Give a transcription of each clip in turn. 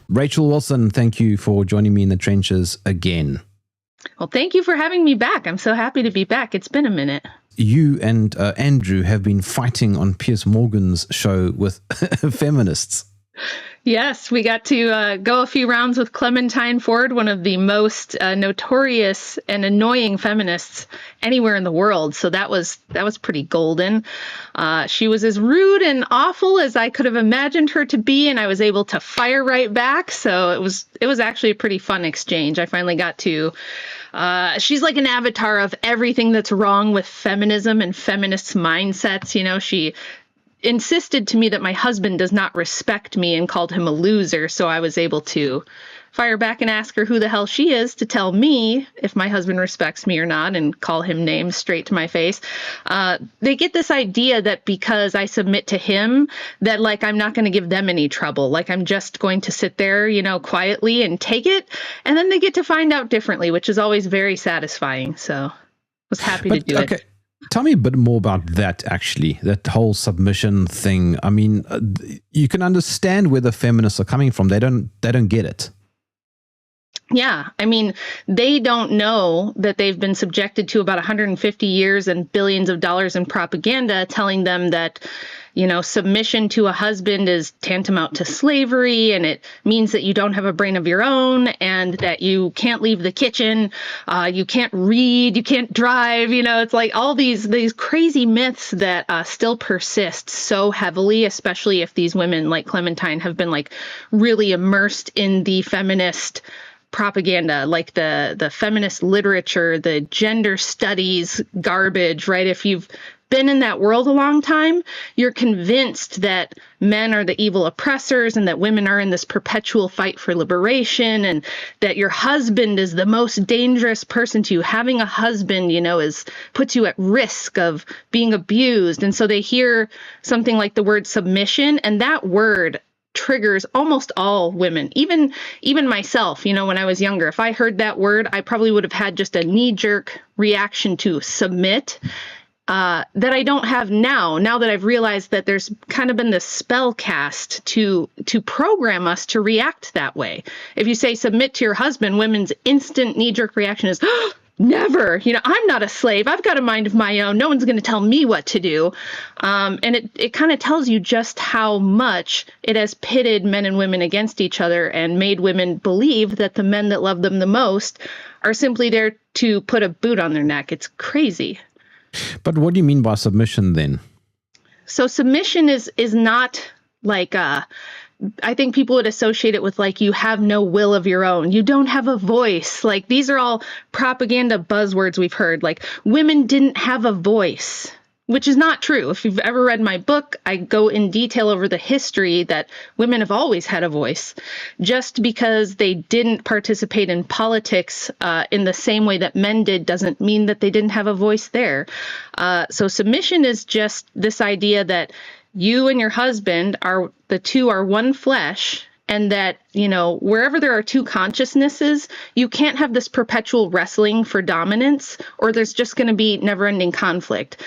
Rachel Wilson, thank you for joining me in the trenches again. Well, thank you for having me back. I'm so happy to be back. It's been a minute. You and Andrew have been fighting on Piers Morgan's show with feminists. Yes, we got to go a few rounds with Clementine Ford, one of the most notorious and annoying feminists anywhere in the world. So that was pretty golden. She was as rude and awful as I could have imagined her to be, and I was able to fire right back. So it was actually a pretty fun exchange. I finally got to. She's like an avatar of everything that's wrong with feminism and feminist mindsets. You know, she insisted to me that my husband does not respect me and called him a loser. So I was able to fire back and ask her who the hell she is to tell me if my husband respects me or not, and call him names straight to my face. They get this idea that because I submit to him, that like I'm not going to give them any trouble. Like I'm just going to sit there, you know, quietly and take it. And then they get to find out differently, which is always very satisfying. So I was happy to do it. Tell me a bit more about that, actually, that whole submission thing. I mean, you can understand where the feminists are coming from. They don't get it. Yeah, I mean, they don't know that they've been subjected to about 150 years and billions of dollars in propaganda telling them that, you know, submission to a husband is tantamount to slavery, and it means that you don't have a brain of your own, and that you can't leave the kitchen, you can't read, you can't drive. You know, it's like all these crazy myths that still persist so heavily, especially if these women like Clementine have been like really immersed in the feminist propaganda, like the feminist literature, the gender studies garbage, right? If you've been in that world a long time, you're convinced that men are the evil oppressors and that women are in this perpetual fight for liberation, and that your husband is the most dangerous person to you. Having a husband, you know, puts you at risk of being abused. And so they hear something like the word submission, and that word triggers almost all women, even myself. You know, when I was younger, if I heard that word, I probably would have had just a knee-jerk reaction to submit that I don't have now that I've realized that there's kind of been this spell cast to program us to react that way. If you say submit to your husband, women's instant knee-jerk reaction is, oh, never, you know, I'm not a slave. I've got a mind of my own. No one's going to tell me what to do. And it kind of tells you just how much it has pitted men and women against each other and made women believe that the men that love them the most are simply there to put a boot on their neck. It's crazy. But what do you mean by submission then? So submission is not like I think people would associate it with like you have no will of your own. You don't have a voice. Like these are all propaganda buzzwords we've heard. Like women didn't have a voice, which is not true. If you've ever read my book, I go in detail over the history that women have always had a voice. Just because they didn't participate in politics in the same way that men did doesn't mean that they didn't have a voice there. So submission is just this idea that you and your husband the two are one flesh, and that, you know, wherever there are two consciousnesses, you can't have this perpetual wrestling for dominance, or there's just going to be never-ending conflict.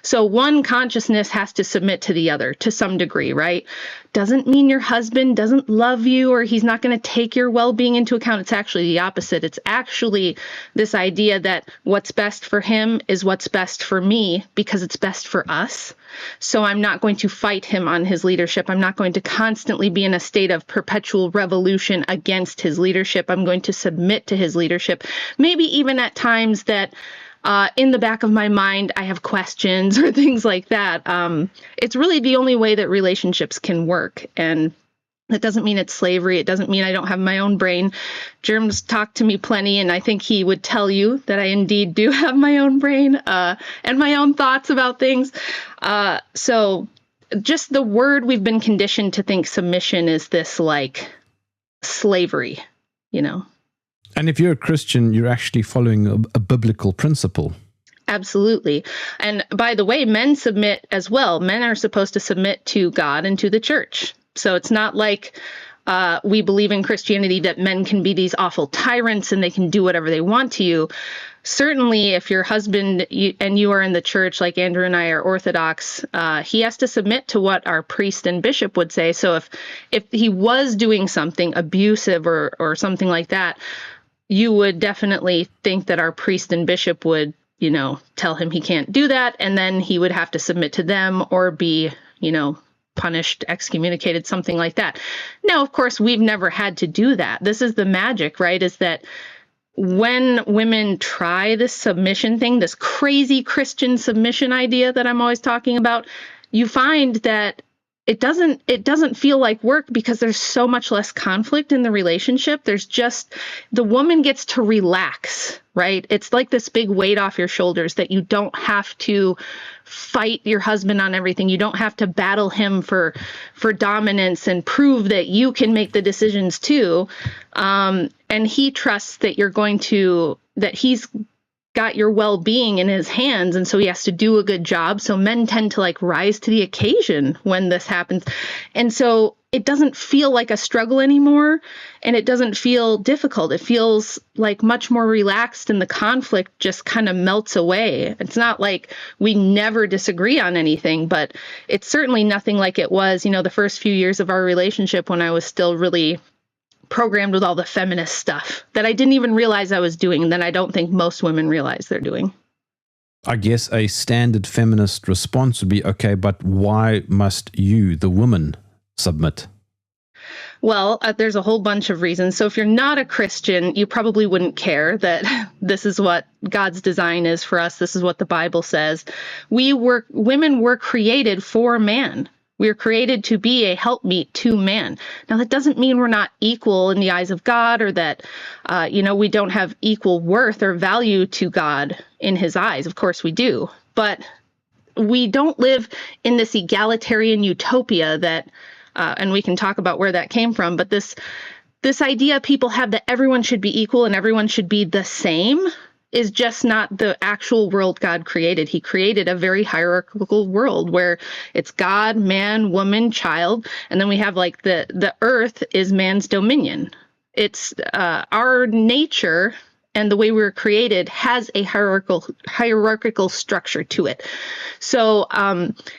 So one consciousness has to submit to the other to some degree, right? Doesn't mean your husband doesn't love you or he's not going to take your well-being into account. It's actually the opposite. It's actually this idea that what's best for him is what's best for me because it's best for us. So I'm not going to fight him on his leadership. I'm not going to constantly be in a state of perpetual revolution against his leadership. I'm going to submit to his leadership. Maybe even at times that in the back of my mind, I have questions or things like that. It's really the only way that relationships can work. And that doesn't mean it's slavery. It doesn't mean I don't have my own brain. Jerm's talked to me plenty, and I think he would tell you that I indeed do have my own brain and my own thoughts about things. So just the word we've been conditioned to think submission is this like slavery, you know. And if you're a Christian, you're actually following a biblical principle. Absolutely. And by the way, men submit as well. Men are supposed to submit to God and to the church. So it's not like we believe in Christianity that men can be these awful tyrants and they can do whatever they want to you. Certainly, if your husband and you are in the church, like Andrew and I are Orthodox, he has to submit to what our priest and bishop would say. So if he was doing something abusive or something like that, you would definitely think that our priest and bishop would, tell him he can't do that, and then he would have to submit to them or be, punished, excommunicated, something like that. Now, of course, we've never had to do that. This is the magic, right? Is that when women try this submission thing, this crazy Christian submission idea that I'm always talking about, you find that it doesn't feel like work because there's so much less conflict in the relationship. There's just, the woman gets to relax, right? It's like this big weight off your shoulders that you don't have to fight your husband on everything. You don't have to battle him for dominance and prove that you can make the decisions too. And he trusts that that he's got your well-being in his hands, and so he has to do a good job. So men tend to rise to the occasion when this happens. And so it doesn't feel like a struggle anymore, and it doesn't feel difficult. It feels like much more relaxed, and the conflict just kind of melts away. It's not like we never disagree on anything, but it's certainly nothing like it was, the first few years of our relationship when I was still really programmed with all the feminist stuff that I didn't even realize I was doing, and that I don't think most women realize they're doing. I guess a standard feminist response would be, okay, but why must you, the woman, submit? Well, there's a whole bunch of reasons. So if you're not a Christian, you probably wouldn't care that this is what God's design is for us. This is what the Bible says. Women were created for man. We are created to be a helpmeet to man. Now, that doesn't mean we're not equal in the eyes of God, or that, we don't have equal worth or value to God in his eyes. Of course we do. But we don't live in this egalitarian utopia that, and we can talk about where that came from, but this idea people have that everyone should be equal and everyone should be the same is just not the actual world God created. He created a very hierarchical world where it's God, man, woman, child, and then we have the earth is man's dominion. It's our nature and the way we were created has a hierarchical structure to it. So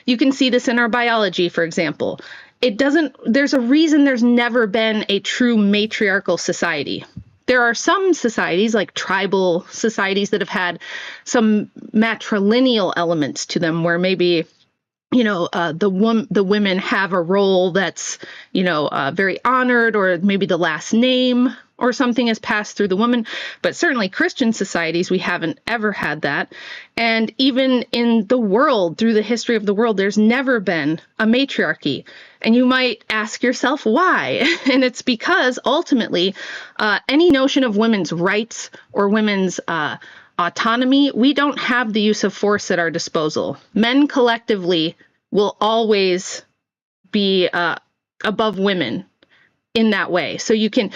you can see this in our biology, for example. There's a reason there's never been a true matriarchal society. There are some societies, like tribal societies, that have had some matrilineal elements to them, where maybe, the women have a role that's, very honored, or maybe the last name or something is passed through the woman. But certainly Christian societies, we haven't ever had that. And even in the world, through the history of the world, there's never been a matriarchy. And you might ask yourself why. And it's because ultimately, any notion of women's rights or women's autonomy, we don't have the use of force at our disposal. Men collectively will always be above women in that way. So you could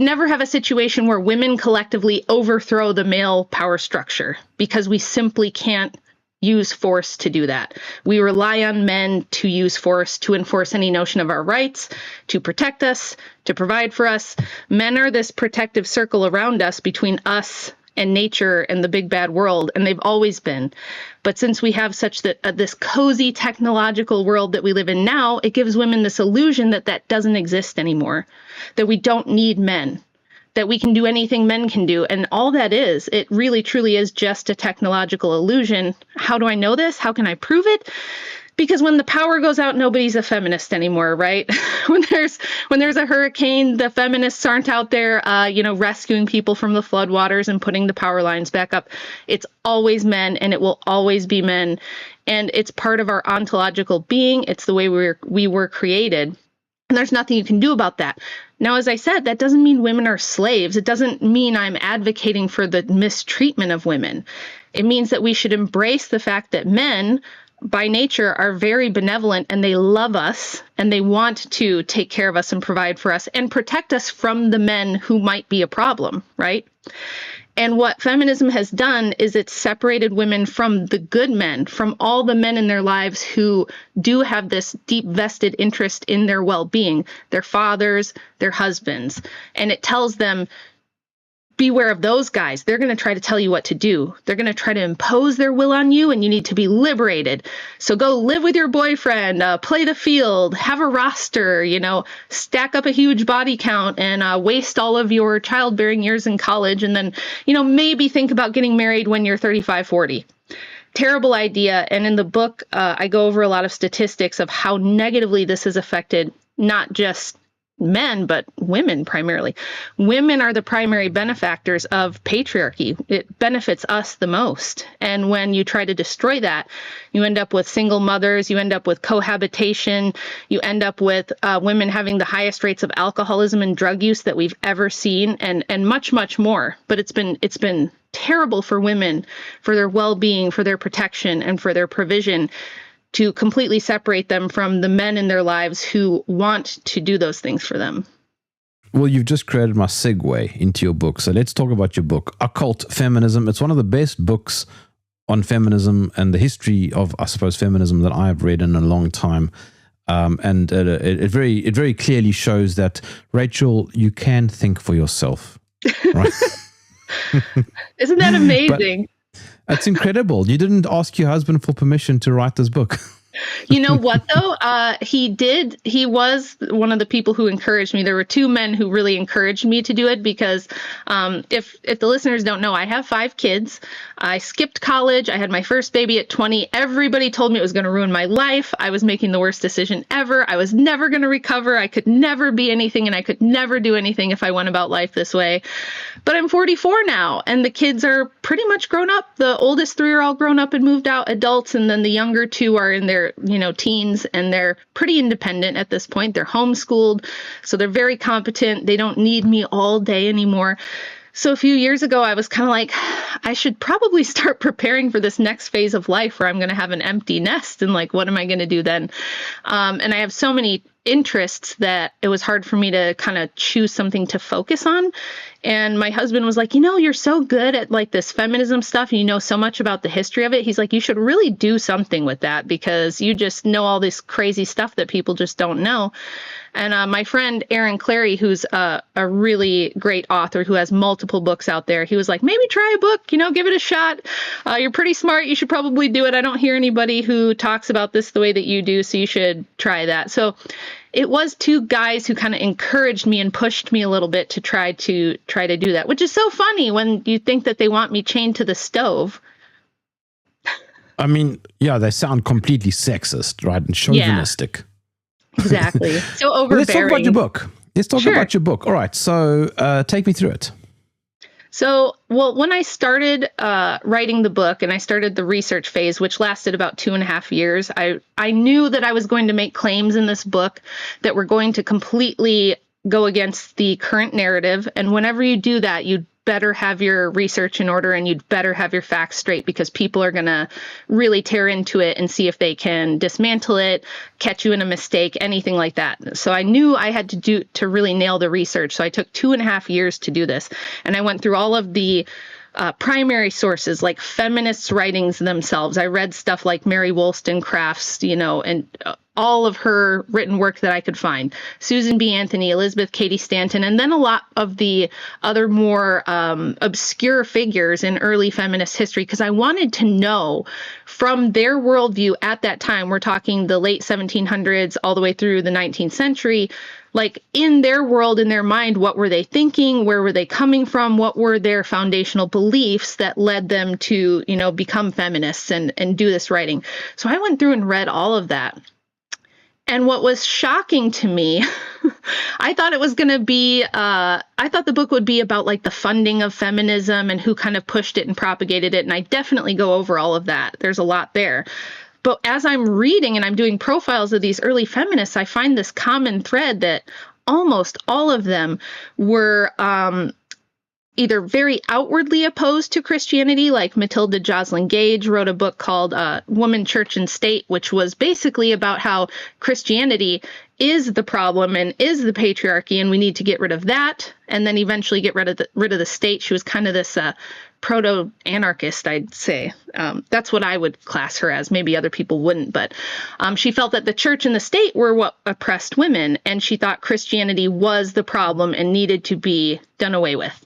never have a situation where women collectively overthrow the male power structure, because we simply can't use force to do that. We rely on men to use force to enforce any notion of our rights, to protect us, to provide for us. Men are this protective circle around us, between us and nature and the big bad world, and they've always been. But since we have such this cozy technological world that we live in now, it gives women this illusion that doesn't exist anymore, that we don't need men, that we can do anything men can do. And all that is, it really truly is just a technological illusion. How do I know this? How can I prove it? Because when the power goes out, nobody's a feminist anymore, right? When there's a hurricane, the feminists aren't out there, rescuing people from the floodwaters and putting the power lines back up. It's always men, and it will always be men. And it's part of our ontological being. It's the way we were created. And there's nothing you can do about that. Now, as I said, that doesn't mean women are slaves. It doesn't mean I'm advocating for the mistreatment of women. It means that we should embrace the fact that men by nature are very benevolent, and they love us and they want to take care of us and provide for us and protect us from the men who might be a problem, right? And what feminism has done is it's separated women from the good men, from all the men in their lives who do have this deep vested interest in their well-being, their fathers, their husbands. And it tells them, beware of those guys. They're going to try to tell you what to do. They're going to try to impose their will on you, and you need to be liberated. So go live with your boyfriend, play the field, have a roster, stack up a huge body count, and waste all of your childbearing years in college. And then, maybe think about getting married when you're 35, 40. Terrible idea. And in the book, I go over a lot of statistics of how negatively this has affected not just men, but women primarily. Women are the primary benefactors of patriarchy. It benefits us the most. And when you try to destroy that, you end up with single mothers, you end up with cohabitation, you end up with women having the highest rates of alcoholism and drug use that we've ever seen, and much, much more. But it's been terrible for women, for their well-being, for their protection, and for their provision, to completely separate them from the men in their lives who want to do those things for them. Well, you've just created my segue into your book. So let's talk about your book, Occult Feminism. It's one of the best books on feminism and the history of, I suppose, feminism that I have read in a long time. And it very clearly shows that, Rachel, you can think for yourself. Right? Isn't that amazing? That's incredible. You didn't ask your husband for permission to write this book. You know what, though? He did. He was one of the people who encouraged me. There were two men who really encouraged me to do it because if the listeners don't know, I have 5 kids. I skipped college. I had my first baby at 20. Everybody told me it was going to ruin my life. I was making the worst decision ever. I was never going to recover. I could never be anything, and I could never do anything if I went about life this way. But I'm 44 now, and the kids are pretty much grown up. The oldest 3 are all grown up and moved out adults, and then the younger 2 are in their teens, and they're pretty independent at this point. They're homeschooled, so they're very competent. They don't need me all day anymore. So a few years ago, I was kind of like, I should probably start preparing for this next phase of life where I'm going to have an empty nest. And like, what am I going to do then? And I have so many interests that it was hard for me to kind of choose something to focus on. And my husband was like, you're so good at like this feminism stuff, and you know so much about the history of it. He's like, you should really do something with that because you just know all this crazy stuff that people just don't know. And my friend Aaron Clary, who's a really great author who has multiple books out there, he was like, maybe try a book, give it a shot. You're pretty smart. You should probably do it. I don't hear anybody who talks about this the way that you do, so you should try that. So it was 2 guys who kind of encouraged me and pushed me a little bit to try to do that, which is so funny when you think that they want me chained to the stove. I mean, yeah, they sound completely sexist, right? And chauvinistic. Yeah. Exactly. So overbearing. Well, let's talk about your book. About your book. All right. So take me through it. So, when I started writing the book and I started the research phase, which lasted about 2.5 years, I knew that I was going to make claims in this book that were going to completely go against the current narrative. And whenever you do that, you'd better have your research in order and you'd better have your facts straight, because people are going to really tear into it and see if they can dismantle it, catch you in a mistake, anything like that. So I knew I had to really nail the research. So I took 2.5 years to do this. And I went through all of the primary sources, like feminists' writings themselves. I read stuff like Mary Wollstonecraft's, and all of her written work that I could find. Susan B. Anthony, Elizabeth Cady Stanton, and then a lot of the other more obscure figures in early feminist history, because I wanted to know from their worldview at that time, we're talking the late 1700s all the way through the 19th century, like in their world, in their mind, what were they thinking? Where were they coming from? What were their foundational beliefs that led them to, become feminists and do this writing? So I went through and read all of that. And what was shocking to me, I thought it was going to be, I thought the book would be about like the funding of feminism and who kind of pushed it and propagated it. And I definitely go over all of that. There's a lot there. But as I'm reading and I'm doing profiles of these early feminists, I find this common thread that almost all of them were either very outwardly opposed to Christianity, like Matilda Joslyn Gage wrote a book called Woman, Church, and State, which was basically about how Christianity is the problem and is the patriarchy, and we need to get rid of that, and then eventually get rid of the state. She was kind of this proto-anarchist, I'd say. That's what I would class her as. Maybe other people wouldn't, but she felt that the church and the state were what oppressed women, and she thought Christianity was the problem and needed to be done away with.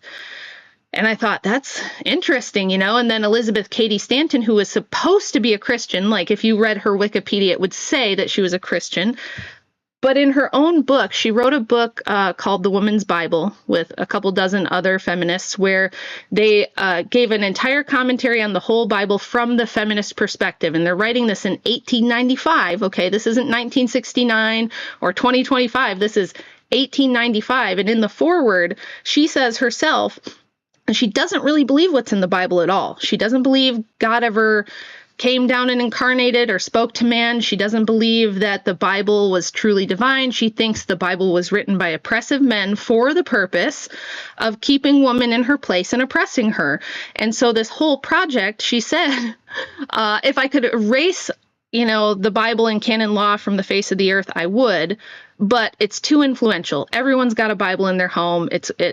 And I thought, that's interesting, And then Elizabeth Cady Stanton, who was supposed to be a Christian, like if you read her Wikipedia, it would say that she was a Christian. But in her own book, she wrote a book called The Woman's Bible with a couple dozen other feminists, where they gave an entire commentary on the whole Bible from the feminist perspective. And they're writing this in 1895. Okay, this isn't 1969 or 2025. This is 1895. And in the foreword, she says herself, she doesn't really believe what's in the Bible at all. She doesn't believe God ever came down and incarnated or spoke to man. She doesn't believe that the Bible was truly divine. She thinks the Bible was written by oppressive men for the purpose of keeping woman in her place and oppressing her. And so this whole project, she said, if I could erase, the Bible and canon law from the face of the earth, I would, but it's too influential. Everyone's got a Bible in their home.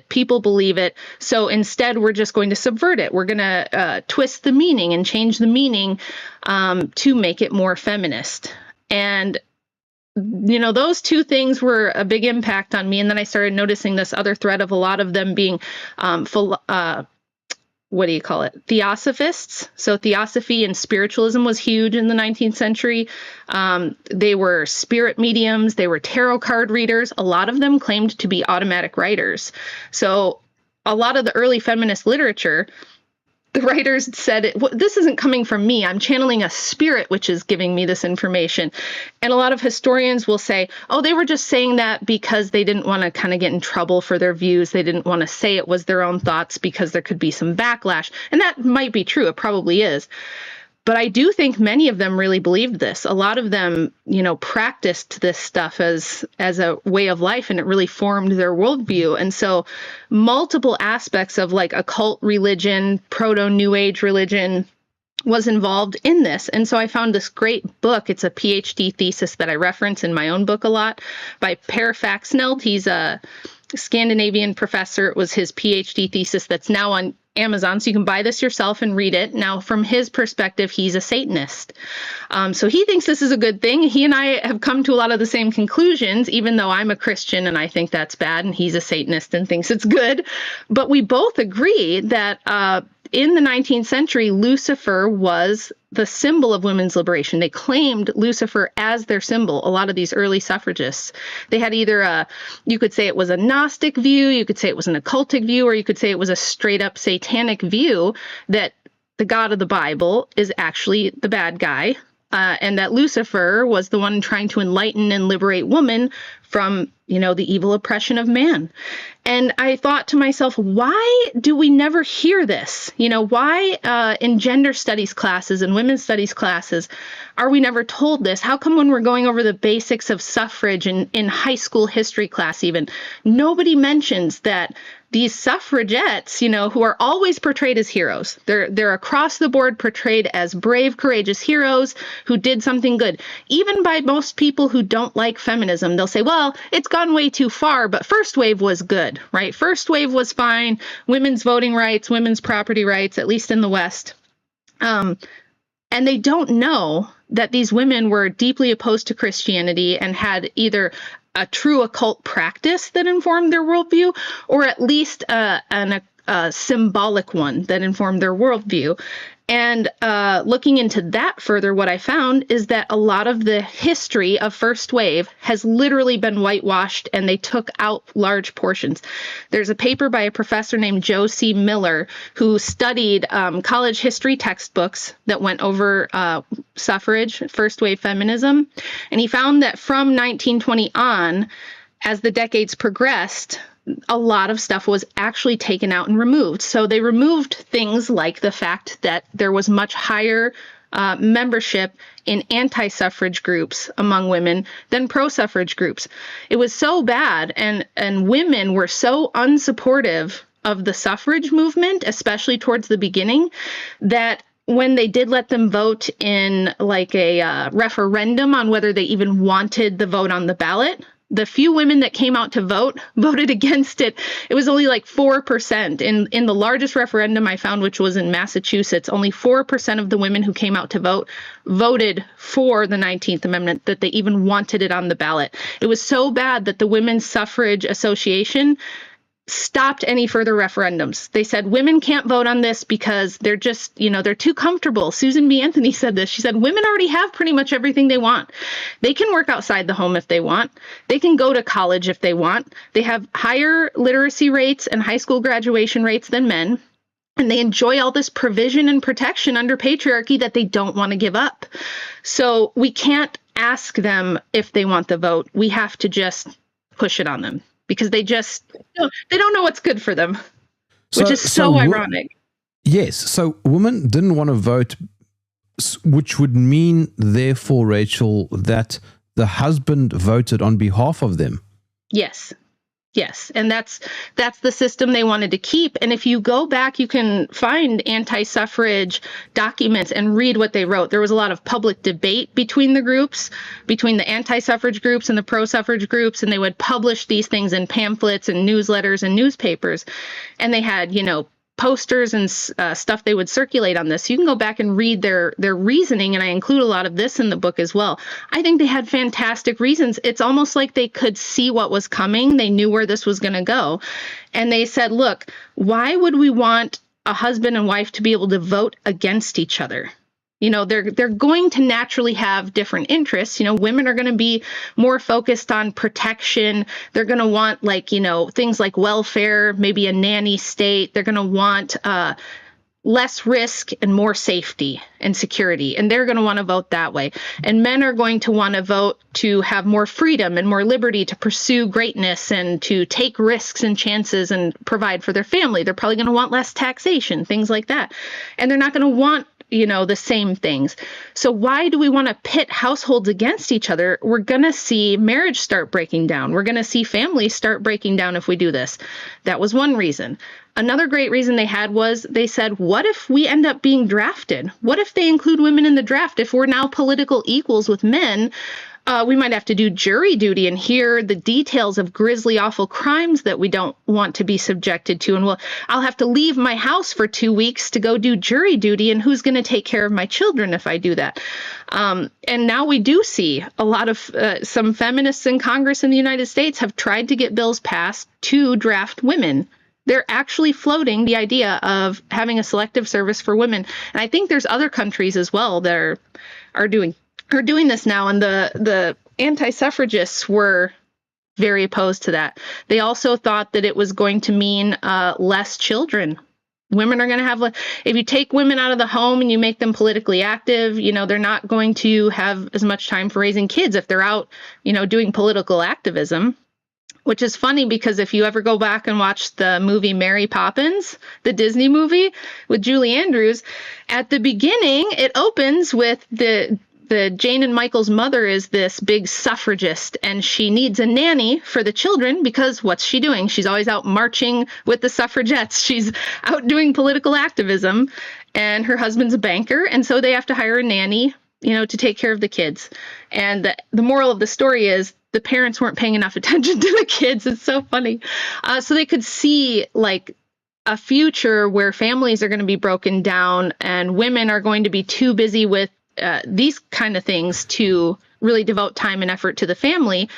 People believe it. So instead, we're just going to subvert it. We're going to twist the meaning and change the meaning to make it more feminist. And those two things were a big impact on me. And then I started noticing this other thread of a lot of them being Theosophists. So theosophy and spiritualism was huge in the 19th century. They were spirit mediums. They were tarot card readers. A lot of them claimed to be automatic writers. So a lot of the early feminist literature, the writers said, this isn't coming from me. I'm channeling a spirit which is giving me this information. And a lot of historians will say, oh, they were just saying that because they didn't want to kind of get in trouble for their views. They didn't want to say it was their own thoughts because there could be some backlash. And that might be true. It probably is. But I do think many of them really believed this. A lot of them, practiced this stuff as a way of life, and it really formed their worldview. And so multiple aspects of like occult religion, proto-New Age religion was involved in this. And so I found this great book. It's a PhD thesis that I reference in my own book a lot by Per Faxneld. He's a Scandinavian professor. It was his PhD thesis that's now on Amazon, so you can buy this yourself and read it. Now, from his perspective, he's a Satanist. So he thinks this is a good thing. He and I have come to a lot of the same conclusions, even though I'm a Christian and I think that's bad, and he's a Satanist and thinks it's good. But we both agree that in the 19th century, Lucifer was the symbol of women's liberation. They claimed Lucifer as their symbol, a lot of these early suffragists. They had either you could say it was a Gnostic view, you could say it was an occultic view, or you could say it was a straight up satanic view that the God of the Bible is actually the bad guy, and that Lucifer was the one trying to enlighten and liberate woman from, the evil oppression of man. And I thought to myself, why do we never hear this? Why in gender studies classes and women's studies classes are we never told this? How come when we're going over the basics of suffrage in high school history class even, nobody mentions that these suffragettes, who are always portrayed as heroes, they're across the board portrayed as brave, courageous heroes who did something good. Even by most people who don't like feminism, they'll say, well, it's gone way too far, but first wave was good, right? First wave was fine. Women's voting rights, women's property rights, at least in the West. And they don't know that these women were deeply opposed to Christianity and had either a true occult practice that informed their worldview, or at least a symbolic one that informed their worldview. And looking into that further, what I found is that a lot of the history of First Wave has literally been whitewashed, and they took out large portions. There's a paper by a professor named Joe C. Miller who studied college history textbooks that went over suffrage, First Wave feminism, and he found that from 1920 on, as the decades progressed, a lot of stuff was actually taken out and removed. So they removed things like the fact that there was much higher membership in anti-suffrage groups among women than pro-suffrage groups. It was so bad, and women were so unsupportive of the suffrage movement, especially towards the beginning, that when they did let them vote in like a referendum on whether they even wanted the vote on the ballot, the few women that came out to vote voted against it. It was only like 4%. In the largest referendum I found, which was in Massachusetts, only 4% of the women who came out to vote voted for the 19th Amendment, that they even wanted it on the ballot. It was so bad that the Women's Suffrage Association stopped any further referendums. They said women can't vote on this because they're just, they're too comfortable. Susan B. Anthony said this. She said women already have pretty much everything they want. They can work outside the home if they want. They can go to college if they want. They have higher literacy rates and high school graduation rates than men. And they enjoy all this provision and protection under patriarchy that they don't want to give up. So we can't ask them if they want the vote. We have to just push it on them, because they don't know what's good for them, which is so ironic. Yes. So women didn't want to vote, which would mean, therefore, Rachel, that the husband voted on behalf of them. Yes. Yes. And that's the system they wanted to keep. And if you go back, you can find anti-suffrage documents and read what they wrote. There was a lot of public debate between the groups, between the anti-suffrage groups and the pro-suffrage groups, and they would publish these things in pamphlets and newsletters and newspapers. And they had, posters and stuff they would circulate on this. You can go back and read their reasoning, and I include a lot of this in the book as well. I think they had fantastic reasons. It's almost like they could see what was coming. They knew where this was going to go. And they said, look, why would we want a husband and wife to be able to vote against each other? They're going to naturally have different interests. Women are going to be more focused on protection. They're going to want things like welfare, maybe a nanny state. They're going to want less risk and more safety and security. And they're going to want to vote that way. And men are going to want to vote to have more freedom and more liberty to pursue greatness and to take risks and chances and provide for their family. They're probably going to want less taxation, things like that. And they're not going to want the same things. So why do we want to pit households against each other? We're going to see marriage start breaking down. We're going to see families start breaking down if we do this. That was one reason. Another great reason they had was they said, what if we end up being drafted? What if they include women in the draft? If we're now political equals with men, we might have to do jury duty and hear the details of grisly, awful crimes that we don't want to be subjected to. And I'll have to leave my house for 2 weeks to go do jury duty. And who's going to take care of my children if I do that? And now we do see a lot of some feminists in Congress in the United States have tried to get bills passed to draft women. They're actually floating the idea of having a selective service for women. And I think there's other countries as well that are doing this now, and the anti-suffragists were very opposed to that. They also thought that it was going to mean less children. Women are going to have, if you take women out of the home and you make them politically active, they're not going to have as much time for raising kids if they're out, doing political activism. Which is funny because if you ever go back and watch the movie Mary Poppins, the Disney movie with Julie Andrews, at the beginning, it opens with the Jane and Michael's mother is this big suffragist, and she needs a nanny for the children because what's she doing? She's always out marching with the suffragettes. She's out doing political activism, and her husband's a banker, and so they have to hire a nanny, to take care of the kids. And the moral of the story is the parents weren't paying enough attention to the kids. It's so funny. So they could see a future where families are going to be broken down and women are going to be too busy with these kind of things to really devote time and effort to the family,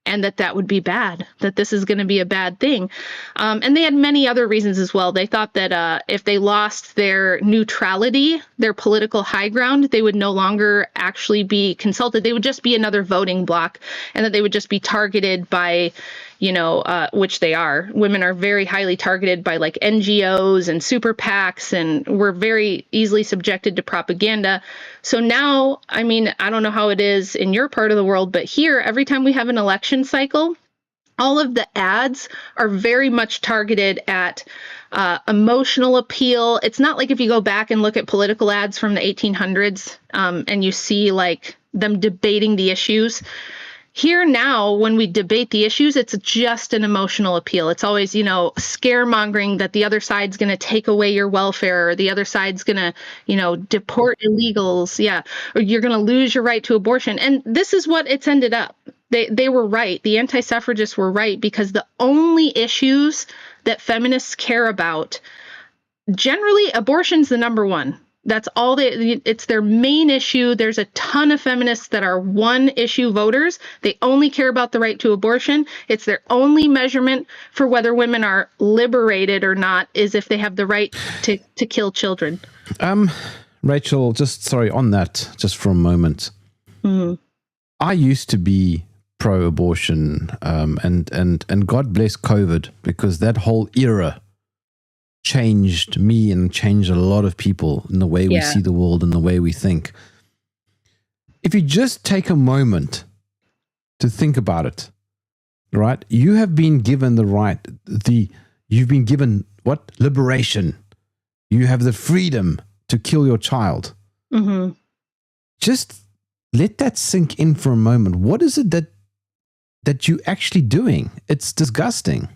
and that would be bad, that this is going to be a bad thing. And they had many other reasons as well. They thought that if they lost their neutrality, their political high ground, they would no longer actually be consulted. They would just be another voting bloc, and that they would just be targeted by, which they are. Women are very highly targeted by NGOs and super PACs, and we're very easily subjected to propaganda. So now, I don't know how it is in your part of the world, but here, every time we have an election cycle, all of the ads are very much targeted at emotional appeal. It's not like if you go back and look at political ads from the 1800s and you see them debating the issues. Here now, when we debate the issues, it's just an emotional appeal. It's always, scaremongering that the other side's going to take away your welfare, or the other side's going to, deport illegals. Yeah. Or you're going to lose your right to abortion. And this is what it's ended up. They were right. The anti-suffragists were right, because the only issues that feminists care about, generally, abortion's the number one. That's all it's their main issue. There's a ton of feminists that are one issue voters. They only care about the right to abortion. It's their only measurement for whether women are liberated or not, is if they have the right to kill children. Rachel, on that, just for a moment. Mm-hmm. I used to be pro-abortion, and God bless COVID, because that whole era changed me and changed a lot of people in the way we see the world and the way we think. If you just take a moment to think about it, right? You have been given the right, you've been given what? Liberation. You have the freedom to kill your child. Mm-hmm. Just let that sink in for a moment. What is it that you're actually doing? It's disgusting.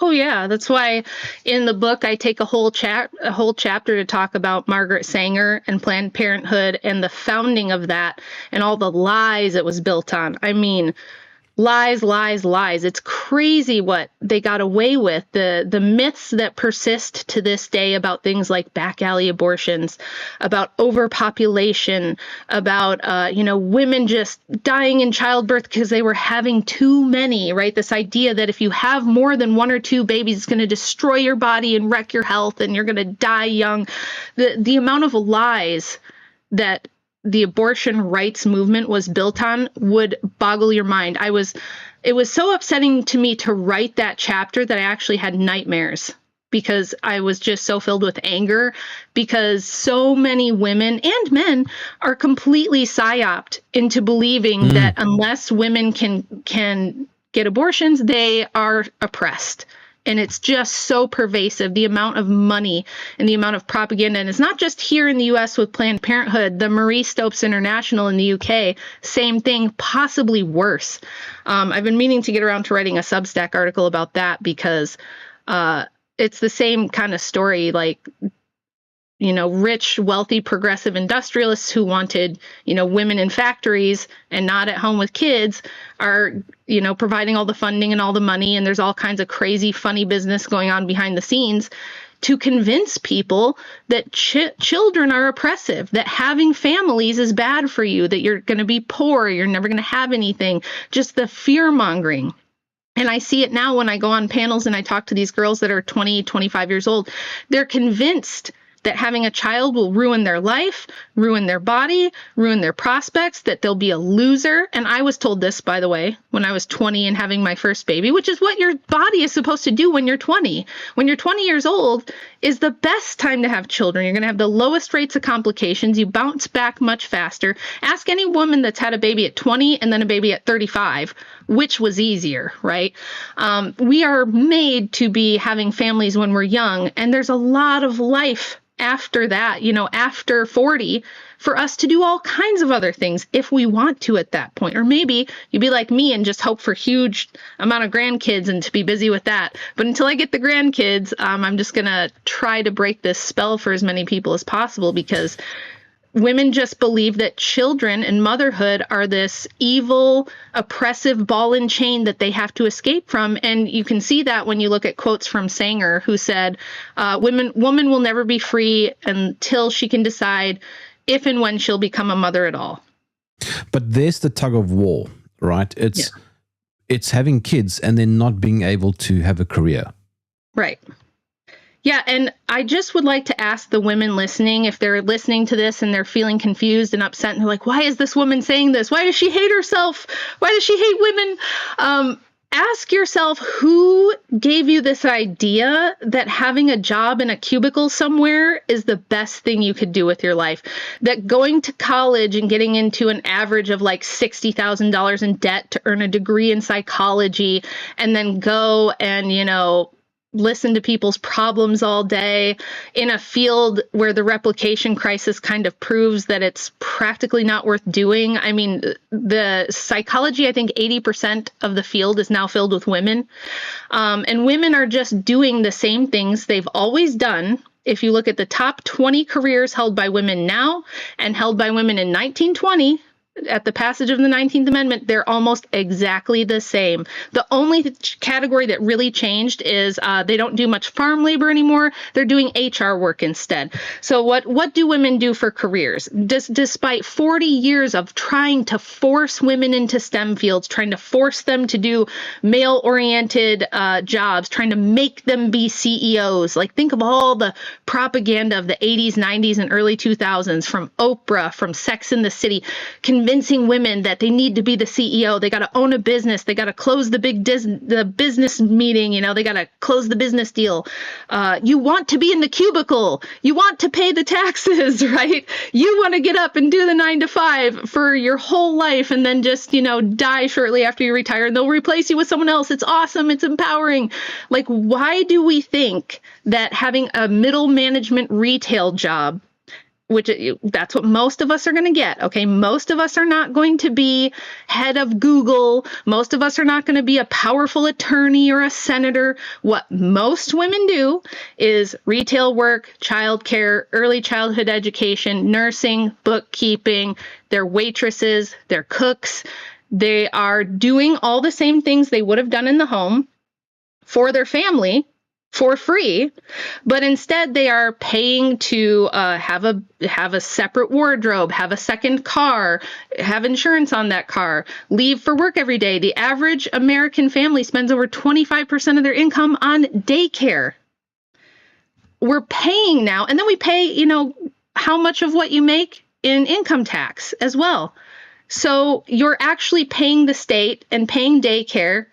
Oh yeah, that's why in the book I take a whole chapter to talk about Margaret Sanger and Planned Parenthood and the founding of that and all the lies it was built on. I mean, lies, lies, lies. It's crazy what they got away with. The myths that persist to this day about things like back alley abortions, about overpopulation, about women just dying in childbirth because they were having too many, right? This idea that if you have more than one or two babies, it's going to destroy your body and wreck your health and you're going to die young. The amount of lies that the abortion rights movement was built on would boggle your mind. It was so upsetting to me to write that chapter that I actually had nightmares, because I was just so filled with anger, because so many women and men are completely psyoped into believing that unless women can get abortions, they are oppressed. And it's just so pervasive, the amount of money and the amount of propaganda. And it's not just here in the U.S. with Planned Parenthood. The Marie Stopes International in the UK, same thing, possibly worse. I've been meaning to get around to writing a Substack article about that, because it's the same kind of story, like, rich, wealthy, progressive industrialists who wanted, women in factories and not at home with kids are, providing all the funding and all the money. And there's all kinds of crazy, funny business going on behind the scenes to convince people that children are oppressive, that having families is bad for you, that you're going to be poor, you're never going to have anything, just the fear mongering. And I see it now when I go on panels and I talk to these girls that are 20, 25 years old. They're convinced that having a child will ruin their life, ruin their body, ruin their prospects, that they'll be a loser. And I was told this, by the way, when I was 20 and having my first baby, which is what your body is supposed to do when you're 20. When you're 20 years old is the best time to have children. You're going to have the lowest rates of complications. You bounce back much faster. Ask any woman that's had a baby at 20 and then a baby at 35, which was easier, right? We are made to be having families when we're young, and there's a lot of life after that, after 40, for us to do all kinds of other things if we want to at that point. Or maybe you'd be like me and just hope for huge amount of grandkids and to be busy with that. But until I get the grandkids, I'm just going to try to break this spell for as many people as possible, because women just believe that children and motherhood are this evil, oppressive ball and chain that they have to escape from. And you can see that when you look at quotes from Sanger, who said, woman will never be free until she can decide if and when she'll become a mother at all. But there's the tug of war, right? It's having kids and then not being able to have a career. Right. Yeah, and I just would like to ask the women listening, if they're listening to this and they're feeling confused and upset and they're like, why is this woman saying this? Why does she hate herself? Why does she hate women? Ask yourself, who gave you this idea that having a job in a cubicle somewhere is the best thing you could do with your life? That going to college and getting into an average of like $60,000 in debt to earn a degree in psychology and then go and, listen to people's problems all day in a field where the replication crisis kind of proves that it's practically not worth doing. I mean, the psychology, I think 80% of the field is now filled with women. And women are just doing the same things they've always done. If you look at the top 20 careers held by women now and held by women in 1920, at the passage of the 19th Amendment, they're almost exactly the same. The only category that really changed is they don't do much farm labor anymore. They're doing HR work instead. So what do women do for careers? Despite 40 years of trying to force women into STEM fields, trying to force them to do male-oriented jobs, trying to make them be CEOs. Like, think of all the propaganda of the 80s, 90s, and early 2000s from Oprah, from Sex and the City, convincing women that they need to be the CEO. They got to own a business. They got to close the business meeting. You know, they got to close the business deal. You want to be in the cubicle. You want to pay the taxes, right? You want to get up and do the 9 to 5 for your whole life and then just, you know, die shortly after you retire and they'll replace you with someone else. It's awesome. It's empowering. Like, why do we think that having a middle management retail job, which that's what most of us are going to get. Okay. Most of us are not going to be head of Google. Most of us are not going to be a powerful attorney or a senator. What most women do is retail work, childcare, early childhood education, nursing, bookkeeping. They're waitresses, they're cooks. They are doing all the same things they would have done in the home for their family for free, but instead they are paying to have a separate wardrobe, have a second car, have insurance on that car, leave for work every day. The average American family spends over 25% of their income on daycare. We're paying now, and then we pay, you know, how much of what you make in income tax as well. So you're actually paying the state and paying daycare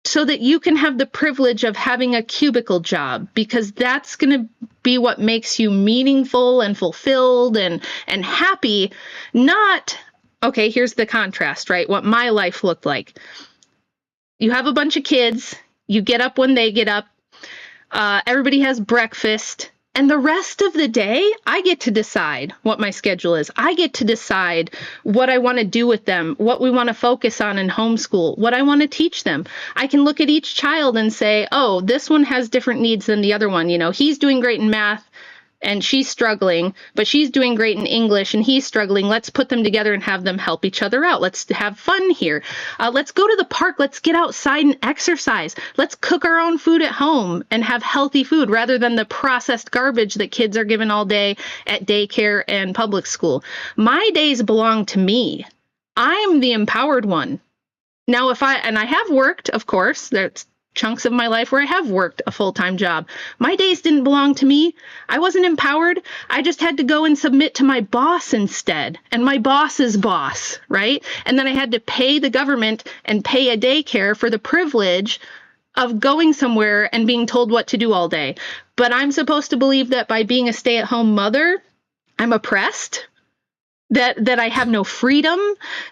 so that you can have the privilege of having a cubicle job, because that's going to be what makes you meaningful and fulfilled and happy. Not, okay, here's the contrast, right? What my life looked like. You have a bunch of kids, you get up when they get up, everybody has breakfast, and the rest of the day, I get to decide what my schedule is. I get to decide what I want to do with them, what we want to focus on in homeschool, what I want to teach them. I can look at each child and say, oh, this one has different needs than the other one. You know, he's doing great in math and she's struggling, but she's doing great in English and he's struggling. Let's put them together and have them help each other out. Let's have fun here. Let's go to the park. Let's get outside and exercise. Let's cook our own food at home and have healthy food rather than the processed garbage that kids are given all day at daycare and public school. My days belong to me. I'm the empowered one. Now, I have worked, of course, there's chunks of my life where I have worked a full-time job. My days didn't belong to me. I wasn't empowered. I just had to go and submit to my boss instead, and my boss's boss, right? And then I had to pay the government and pay a daycare for the privilege of going somewhere and being told what to do all day. But I'm supposed to believe that by being a stay-at-home mother, I'm oppressed? That I have no freedom,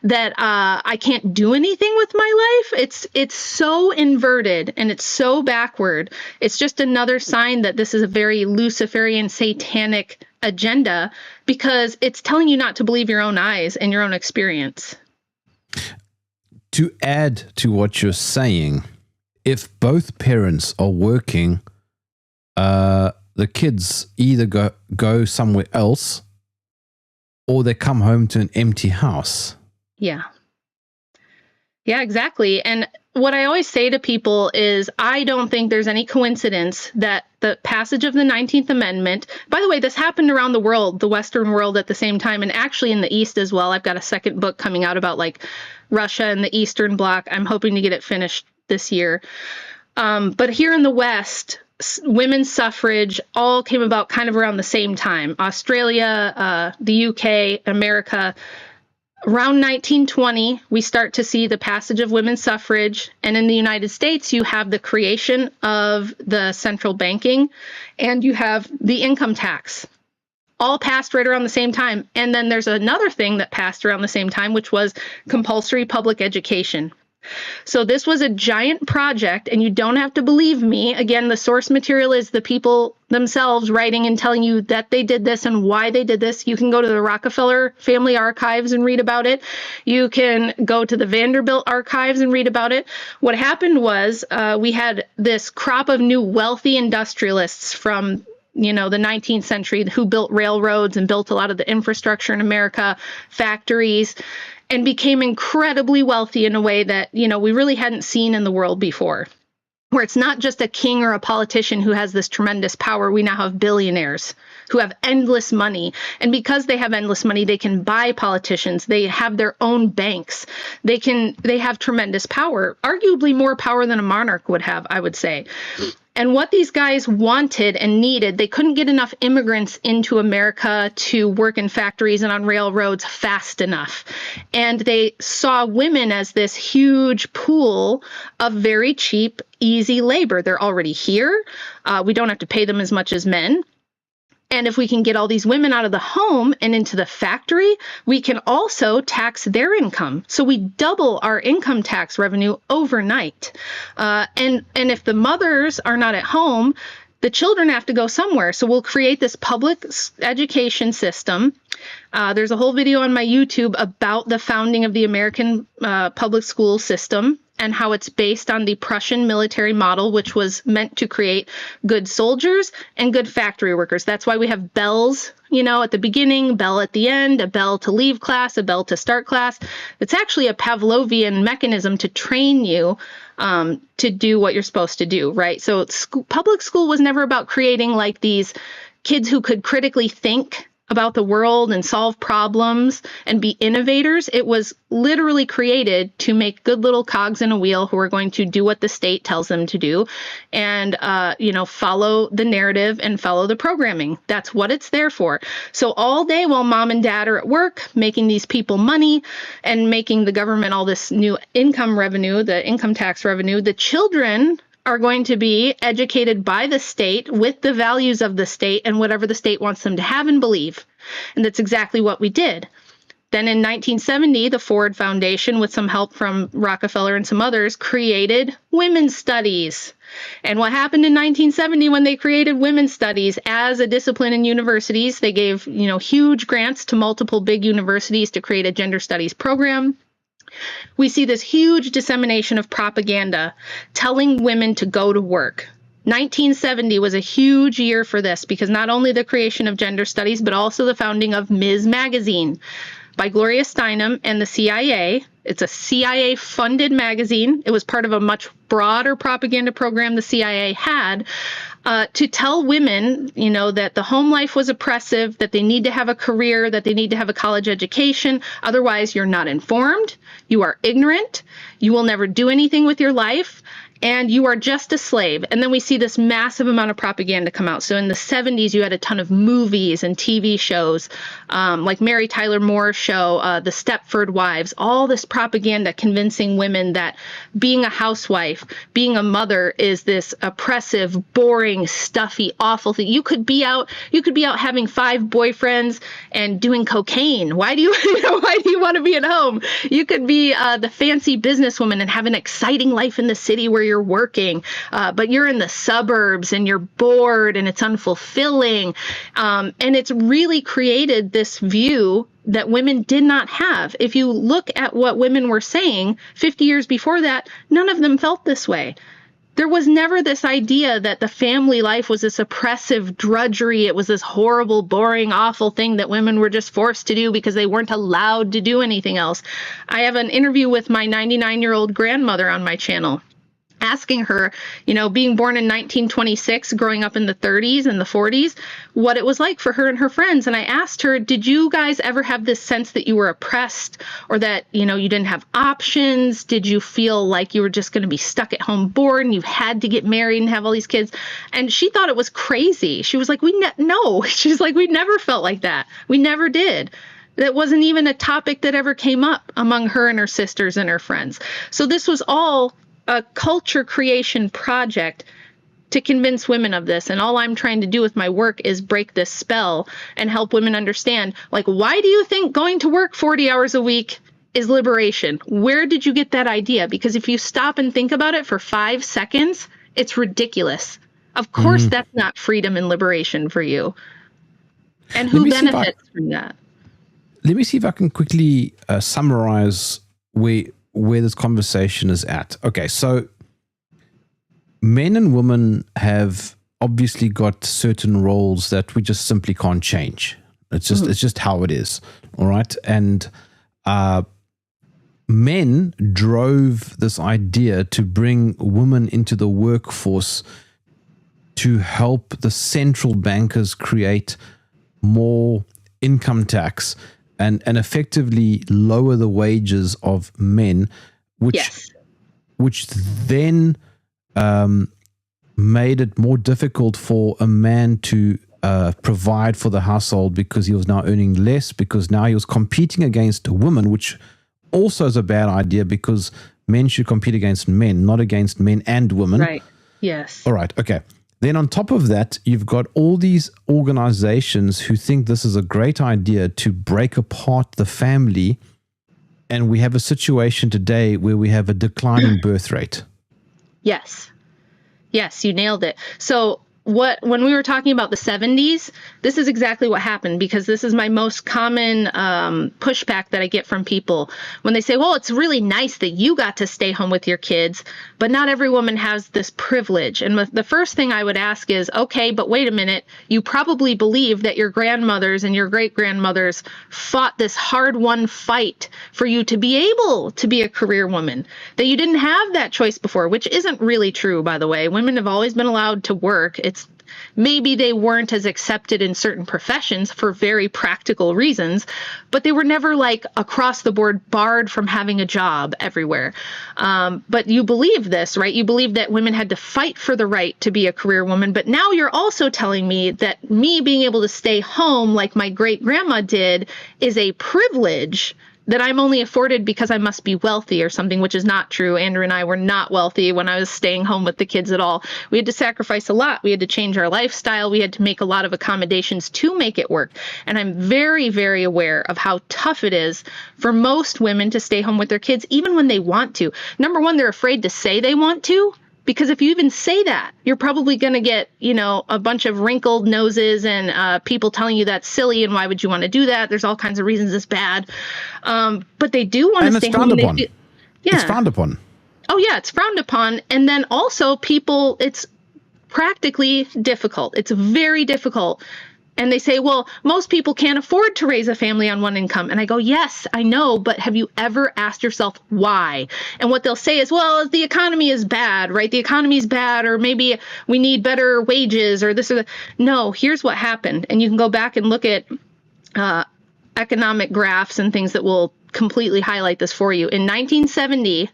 that I can't do anything with my life. It's so inverted and it's so backward. It's just another sign that this is a very Luciferian satanic agenda, because it's telling you not to believe your own eyes and your own experience. To add to what you're saying, if both parents are working, the kids either go somewhere else or they come home to an empty house. Yeah. Yeah, exactly. And what I always say to people is I don't think there's any coincidence that the passage of the 19th Amendment, by the way, this happened around the world, the Western world at the same time, and actually in the East as well. I've got a second book coming out about like Russia and the Eastern Bloc. I'm hoping to get it finished this year. But here in the West, women's suffrage all came about kind of around the same time. Australia, the UK, America. Around 1920, we start to see the passage of women's suffrage. And in the United States, you have the creation of the central banking and you have the income tax. All passed right around the same time. And then there's another thing that passed around the same time, which was compulsory public education. So this was a giant project, and you don't have to believe me. Again, the source material is the people themselves writing and telling you that they did this and why they did this. You can go to the Rockefeller family archives and read about it. You can go to the Vanderbilt archives and read about it. What happened was we had this crop of new wealthy industrialists from the 19th century who built railroads and built a lot of the infrastructure in America, factories, and became incredibly wealthy in a way that, we really hadn't seen in the world before, where it's not just a king or a politician who has this tremendous power. We now have billionaires who have endless money. And because they have endless money, they can buy politicians. They have their own banks. They have tremendous power, arguably more power than a monarch would have, I would say. And what these guys wanted and needed, they couldn't get enough immigrants into America to work in factories and on railroads fast enough. And they saw women as this huge pool of very cheap, easy labor. They're already here. We don't have to pay them as much as men. And if we can get all these women out of the home and into the factory, we can also tax their income. So we double our income tax revenue overnight. And if the mothers are not at home, the children have to go somewhere. So we'll create this public education system. There's a whole video on my YouTube about the founding of the American public school system and how it's based on the Prussian military model, which was meant to create good soldiers and good factory workers. That's why we have bells, at the beginning, bell at the end, a bell to leave class, a bell to start class. It's actually a Pavlovian mechanism to train you to do what you're supposed to do, right? So public school was never about creating like these kids who could critically think about the world and solve problems and be innovators. It was literally created to make good little cogs in a wheel who are going to do what the state tells them to do and, follow the narrative and follow the programming. That's what it's there for. So all day while mom and dad are at work, making these people money and making the government all this new income revenue, the income tax revenue, the children are going to be educated by the state with the values of the state and whatever the state wants them to have and believe. And that's exactly what we did. Then in 1970, the Ford Foundation, with some help from Rockefeller and some others, created women's studies. And what happened in 1970 when they created women's studies as a discipline in universities, they gave, huge grants to multiple big universities to create a gender studies program. We see this huge dissemination of propaganda telling women to go to work. 1970 was a huge year for this because not only the creation of gender studies, but also the founding of Ms. Magazine by Gloria Steinem and the CIA. It's a CIA-funded magazine. It was part of a much broader propaganda program the CIA had to tell women, that the home life was oppressive, that they need to have a career, that they need to have a college education. Otherwise, you're not informed, you are ignorant, you will never do anything with your life, and you are just a slave. And then we see this massive amount of propaganda come out. So in the 70s, you had a ton of movies and TV shows, like Mary Tyler Moore's show, The Stepford Wives, all this propaganda convincing women that being a housewife, being a mother is this oppressive, boring, stuffy, awful thing. You could be out having 5 boyfriends and doing cocaine. Why do you want to be at home? You could be the fancy businesswoman and have an exciting life in the city where you're working, but you're in the suburbs and you're bored and it's unfulfilling. And it's really created this view that women did not have. If you look at what women were saying 50 years before that, none of them felt this way. There was never this idea that the family life was this oppressive drudgery. It was this horrible, boring, awful thing that women were just forced to do because they weren't allowed to do anything else. I have an interview with my 99-year-old grandmother on my channel, asking her, being born in 1926, growing up in the 30s and the 40s, what it was like for her and her friends. And I asked her, did you guys ever have this sense that you were oppressed or that, you didn't have options? Did you feel like you were just going to be stuck at home bored and you had to get married and have all these kids? And she thought it was crazy. She was like, no. She's like, we never felt like that. We never did. That wasn't even a topic that ever came up among her and her sisters and her friends. So this was all a culture creation project to convince women of this. And all I'm trying to do with my work is break this spell and help women understand, why do you think going to work 40 hours a week is liberation. Where did you get that idea? Because if you stop and think about it for 5 seconds, it's ridiculous. Of course, that's not freedom and liberation for you. And who benefits from that? Let me see if I can quickly summarize where this conversation is at. Okay, so men and women have obviously got certain roles that we just simply can't change. It's just how it is. All right. And men drove this idea to bring women into the workforce to help the central bankers create more income tax and effectively lower the wages of men, which then made it more difficult for a man to provide for the household because he was now earning less, because now he was competing against women, which also is a bad idea because men should compete against men, not against men and women. Right. Yes. All right. Okay. Then on top of that, you've got all these organizations who think this is a great idea to break apart the family. And we have a situation today where we have a declining birth rate. Yes. Yes, you nailed it. So when we were talking about the 70s, this is exactly what happened, because this is my most common pushback that I get from people when they say, well, it's really nice that you got to stay home with your kids, but not every woman has this privilege. And the first thing I would ask is, okay, but wait a minute, you probably believe that your grandmothers and your great-grandmothers fought this hard-won fight for you to be able to be a career woman, that you didn't have that choice before, which isn't really true, by the way. Women have always been allowed to work. Maybe they weren't as accepted in certain professions for very practical reasons, but they were never like across the board barred from having a job everywhere. But you believe this, right? You believe that women had to fight for the right to be a career woman. But now you're also telling me that me being able to stay home like my great grandma did is a privilege that I'm only afforded because I must be wealthy or something, which is not true. Andrew and I were not wealthy when I was staying home with the kids at all. We had to sacrifice a lot. We had to change our lifestyle. We had to make a lot of accommodations to make it work. And I'm very, very aware of how tough it is for most women to stay home with their kids, even when they want to. Number one, they're afraid to say they want to, because if you even say that, you're probably going to get, a bunch of wrinkled noses and people telling you that's silly and why would you want to do that? There's all kinds of reasons it's bad. But they do want to stay home. It's frowned upon. Oh, yeah, it's frowned upon. And then also it's practically difficult. It's very difficult. And they say, well, most people can't afford to raise a family on one income. And I go, yes, I know, but have you ever asked yourself why? And what they'll say is, well, the economy is bad, right? The economy is bad, or maybe we need better wages or this or that. No, here's what happened. And you can go back and look at economic graphs and things that will completely highlight this for you. In 1970,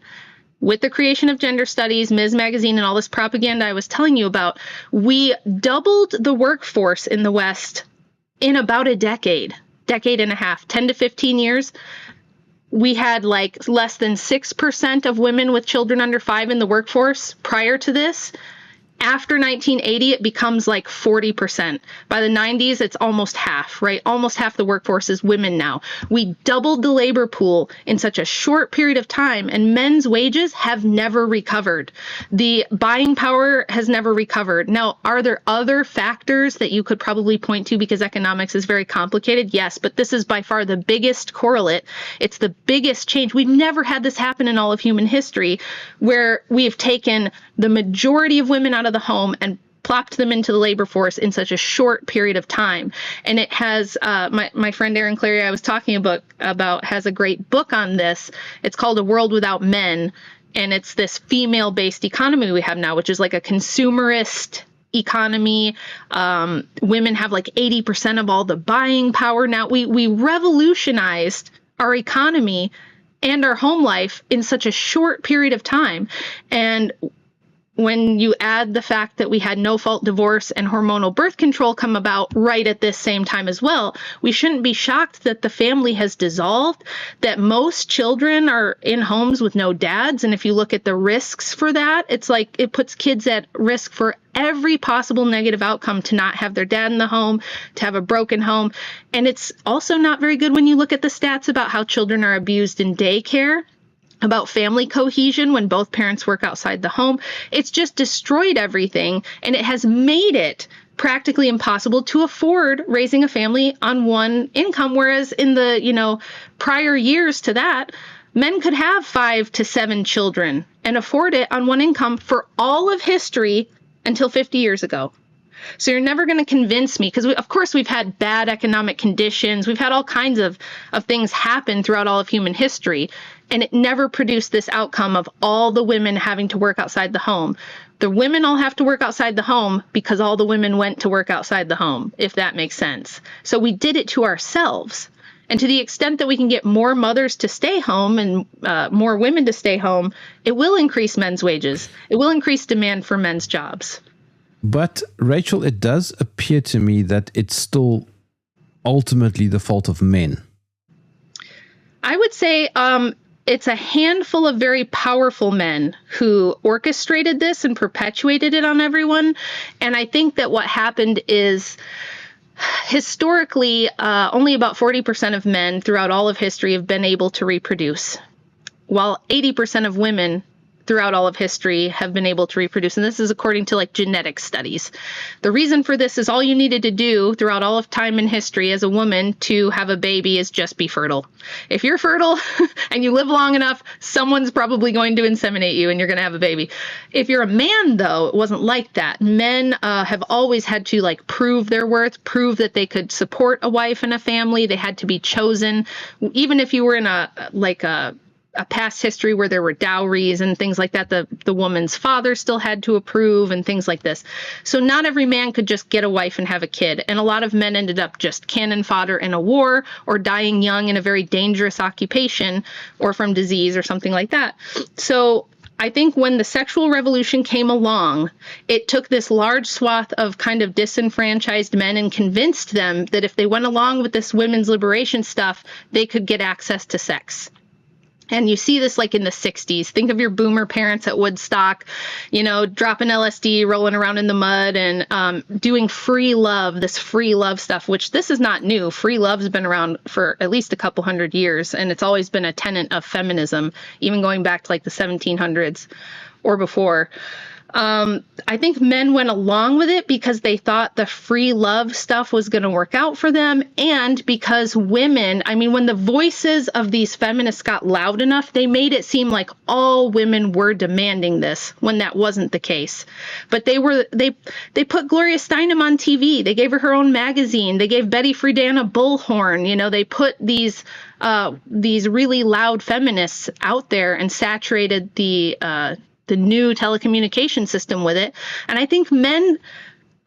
with the creation of gender studies, Ms. Magazine, and all this propaganda I was telling you about, we doubled the workforce in the West in about a decade and a half, 10 to 15 years. We had like less than 6% of women with children under 5 in the workforce prior to this. After 1980, it becomes like 40%. By the 90s, it's almost half, right? Almost half the workforce is women now. We doubled the labor pool in such a short period of time, and men's wages have never recovered. The buying power has never recovered. Now, are there other factors that you could probably point to, because economics is very complicated? Yes, but this is by far the biggest correlate. It's the biggest change. We've never had this happen in all of human history, where we've taken the majority of women out of the home and plopped them into the labor force in such a short period of time. And it has, my friend Erin Clary I was talking about has a great book on this. It's called A World Without Men. And it's this female-based economy we have now, which is like a consumerist economy. Women have like 80% of all the buying power. Now we revolutionized our economy and our home life in such a short period of time. And when you add the fact that we had no-fault divorce and hormonal birth control come about right at this same time as well, we shouldn't be shocked that the family has dissolved, that most children are in homes with no dads. And if you look at the risks for that, it's like it puts kids at risk for every possible negative outcome to not have their dad in the home, to have a broken home. And it's also not very good when you look at the stats about how children are abused in daycare, about family cohesion when both parents work outside the home. It's just destroyed everything, and it has made it practically impossible to afford raising a family on one income, whereas in the, prior years to that, men could have 5 to 7 children and afford it on one income for all of history until 50 years ago. So you're never going to convince me, because of course we've had bad economic conditions. We've had all kinds of things happen throughout all of human history, and it never produced this outcome of all the women having to work outside the home. The women all have to work outside the home because all the women went to work outside the home, if that makes sense. So we did it to ourselves. And to the extent that we can get more mothers to stay home and more women to stay home, it will increase men's wages. It will increase demand for men's jobs. But Rachel, it does appear to me that it's still ultimately the fault of men. I would say it's a handful of very powerful men who orchestrated this and perpetuated it on everyone. And I think that what happened is, historically, only about 40% of men throughout all of history have been able to reproduce, while 80% of women throughout all of history have been able to reproduce. And this is according to genetic studies. The reason for this is all you needed to do throughout all of time in history as a woman to have a baby is just be fertile. If you're fertile and you live long enough, someone's probably going to inseminate you and you're going to have a baby. If you're a man, though, it wasn't like that. Men have always had to prove their worth, prove that they could support a wife and a family. They had to be chosen. Even if you were in a past history where there were dowries and things like that, the woman's father still had to approve and things like this. So not every man could just get a wife and have a kid. And a lot of men ended up just cannon fodder in a war or dying young in a very dangerous occupation or from disease or something like that. So I think when the sexual revolution came along, it took this large swath of kind of disenfranchised men and convinced them that if they went along with this women's liberation stuff, they could get access to sex. And you see this in the 60s. Think of your boomer parents at Woodstock, dropping LSD, rolling around in the mud, and doing free love, this free love stuff, which this is not new. Free love's been around for at least a couple hundred years, and it's always been a tenet of feminism, even going back to the 1700s or before. I think men went along with it because they thought the free love stuff was going to work out for them. And because women, when the voices of these feminists got loud enough, they made it seem like all women were demanding this when that wasn't the case. But they put Gloria Steinem on TV. They gave her own magazine. They gave Betty Friedan a bullhorn. They put these really loud feminists out there and saturated the new telecommunication system with it. And I think men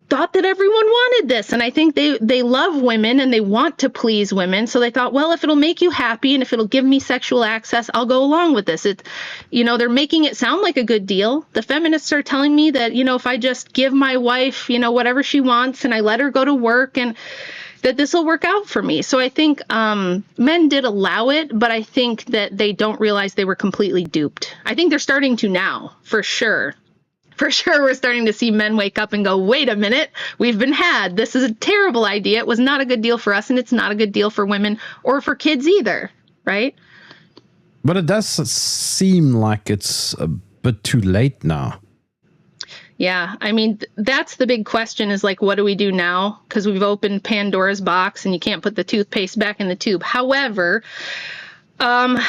thought that everyone wanted this. And I think they love women and they want to please women. So they thought, well, if it'll make you happy and if it'll give me sexual access, I'll go along with this. They're making it sound like a good deal. The feminists are telling me that, if I just give my wife, whatever she wants and I let her go to work, and that this will work out for me. So I think men did allow it, but I think that they don't realize they were completely duped. I think they're starting to now, for sure. For sure, we're starting to see men wake up and go, wait a minute, we've been had. This is a terrible idea. It was not a good deal for us, and it's not a good deal for women or for kids either, right? But it does seem like it's a bit too late now. Yeah, that's the big question is what do we do now? Because we've opened Pandora's box and you can't put the toothpaste back in the tube. However, I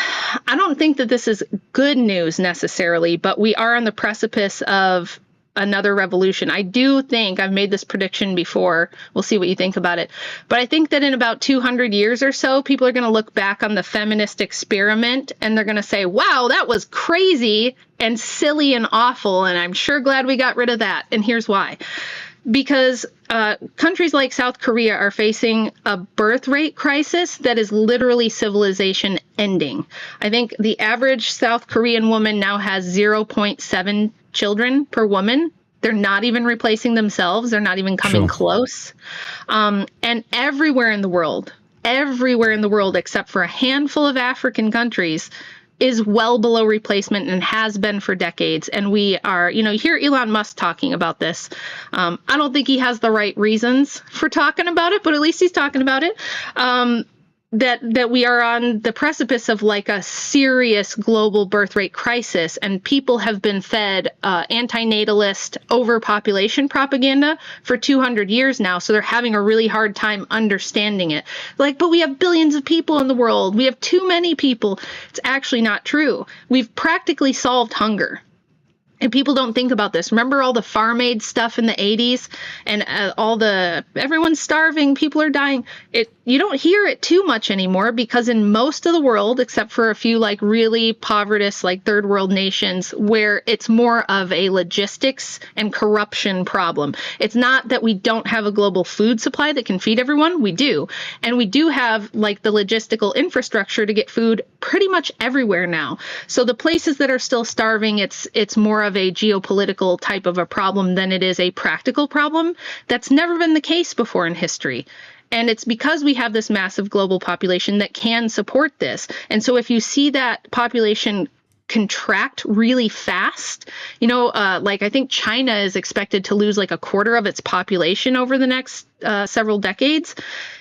don't think that this is good news necessarily, but we are on the precipice of another revolution. I do think, I've made this prediction before, we'll see what you think about it, but I think that in about 200 years or so, people are going to look back on the feminist experiment and they're going to say, wow, that was crazy and silly and awful, and I'm sure glad we got rid of that. And here's why. Because countries like South Korea are facing a birth rate crisis that is literally civilization ending. I think the average South Korean woman now has 0.7 children per woman. They're not even replacing themselves. They're not even coming close. And everywhere in the world except for a handful of African countries is well below replacement and has been for decades. And we are, you hear Elon Musk talking about this. I don't think he has the right reasons for talking about it, but at least he's talking about it. That we are on the precipice of like a serious global birth rate crisis, and people have been fed antinatalist overpopulation propaganda for 200 years now, so they're having a really hard time understanding it. Like, but we have billions of people in the world. We have too many people. It's actually not true. We've practically solved hunger. And people don't think about this. Remember all the Farm Aid stuff in the 80s and everyone's starving, people are dying. You don't hear it too much anymore because in most of the world, except for a few like really povertous, like third world nations, where it's more of a logistics and corruption problem. It's not that we don't have a global food supply that can feed everyone. We do. And we do have like the logistical infrastructure to get food pretty much everywhere now. So the places that are still starving, it's more of a geopolitical type of a problem than it is a practical problem. That's never been the case before in history. And it's because we have this massive global population that can support this. And so if you see that population contract really fast, like I think China is expected to lose like a quarter of its population over the next several decades.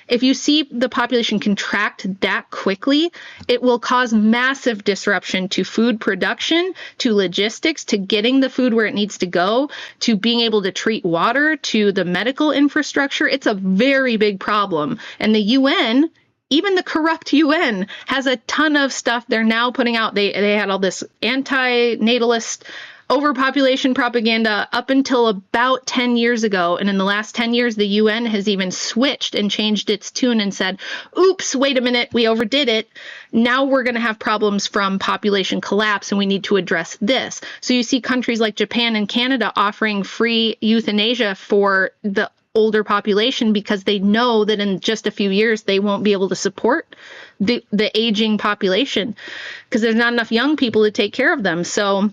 If you see the population contract that quickly, it will cause massive disruption to food production, to logistics, to getting the food where it needs to go, to being able to treat water, to the medical infrastructure. It's a very big problem. And the UN, even the corrupt UN, has a ton of stuff they're now putting out. They had all this anti-natalist overpopulation propaganda up until about 10 years ago. And in the last 10 years, the UN has even switched and changed its tune and said, oops, wait a minute, we overdid it. Now we're going to have problems from population collapse and we need to address this. So you see countries like Japan and Canada offering free euthanasia for the older population because they know that in just a few years they won't be able to support the aging population because there's not enough young people to take care of them. So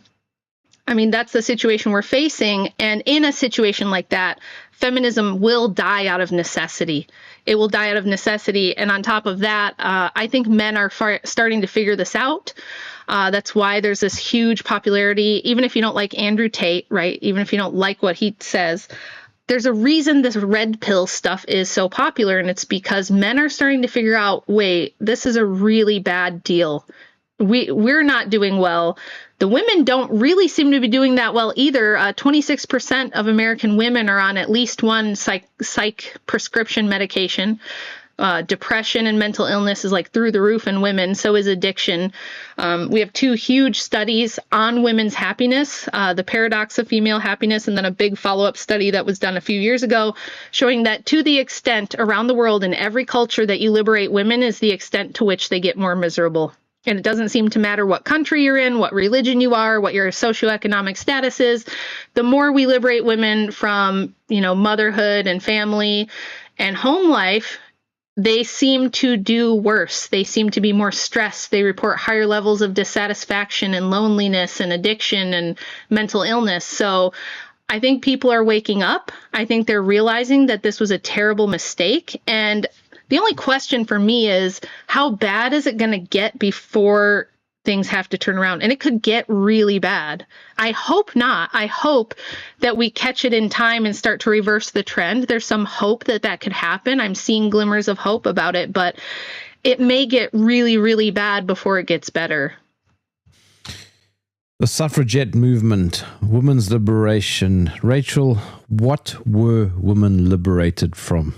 I mean, that's the situation we're facing. And in a situation like that, feminism will die out of necessity. It will die out of necessity. And on top of that, I think men are starting to figure this out. That's why there's this huge popularity, even if you don't like Andrew Tate, right? Even if you don't like what he says, there's a reason this red pill stuff is so popular. And it's because men are starting to figure out, wait, this is a really bad deal. We're not doing well. The women don't really seem to be doing that well either. 26% of American women are on at least one psych prescription medication. Depression and mental illness is like through the roof in women. So is addiction. We have two huge studies on women's happiness, the paradox of female happiness, and then a big follow-up study that was done a few years ago showing that to the extent around the world in every culture that you liberate women is the extent to which they get more miserable. And it doesn't seem to matter what country you're in, what religion you are, what your socioeconomic status is. The more we liberate women from, motherhood and family and home life, they seem to do worse. They seem to be more stressed. They report higher levels of dissatisfaction and loneliness and addiction and mental illness. So I think people are waking up. I think they're realizing that this was a terrible mistake. And the only question for me is, how bad is it going to get before things have to turn around? And it could get really bad. I hope not. I hope that we catch it in time and start to reverse the trend. There's some hope that could happen. I'm seeing glimmers of hope about it, but it may get really, really bad before it gets better. The suffragette movement, women's liberation. Rachel, what were women liberated from?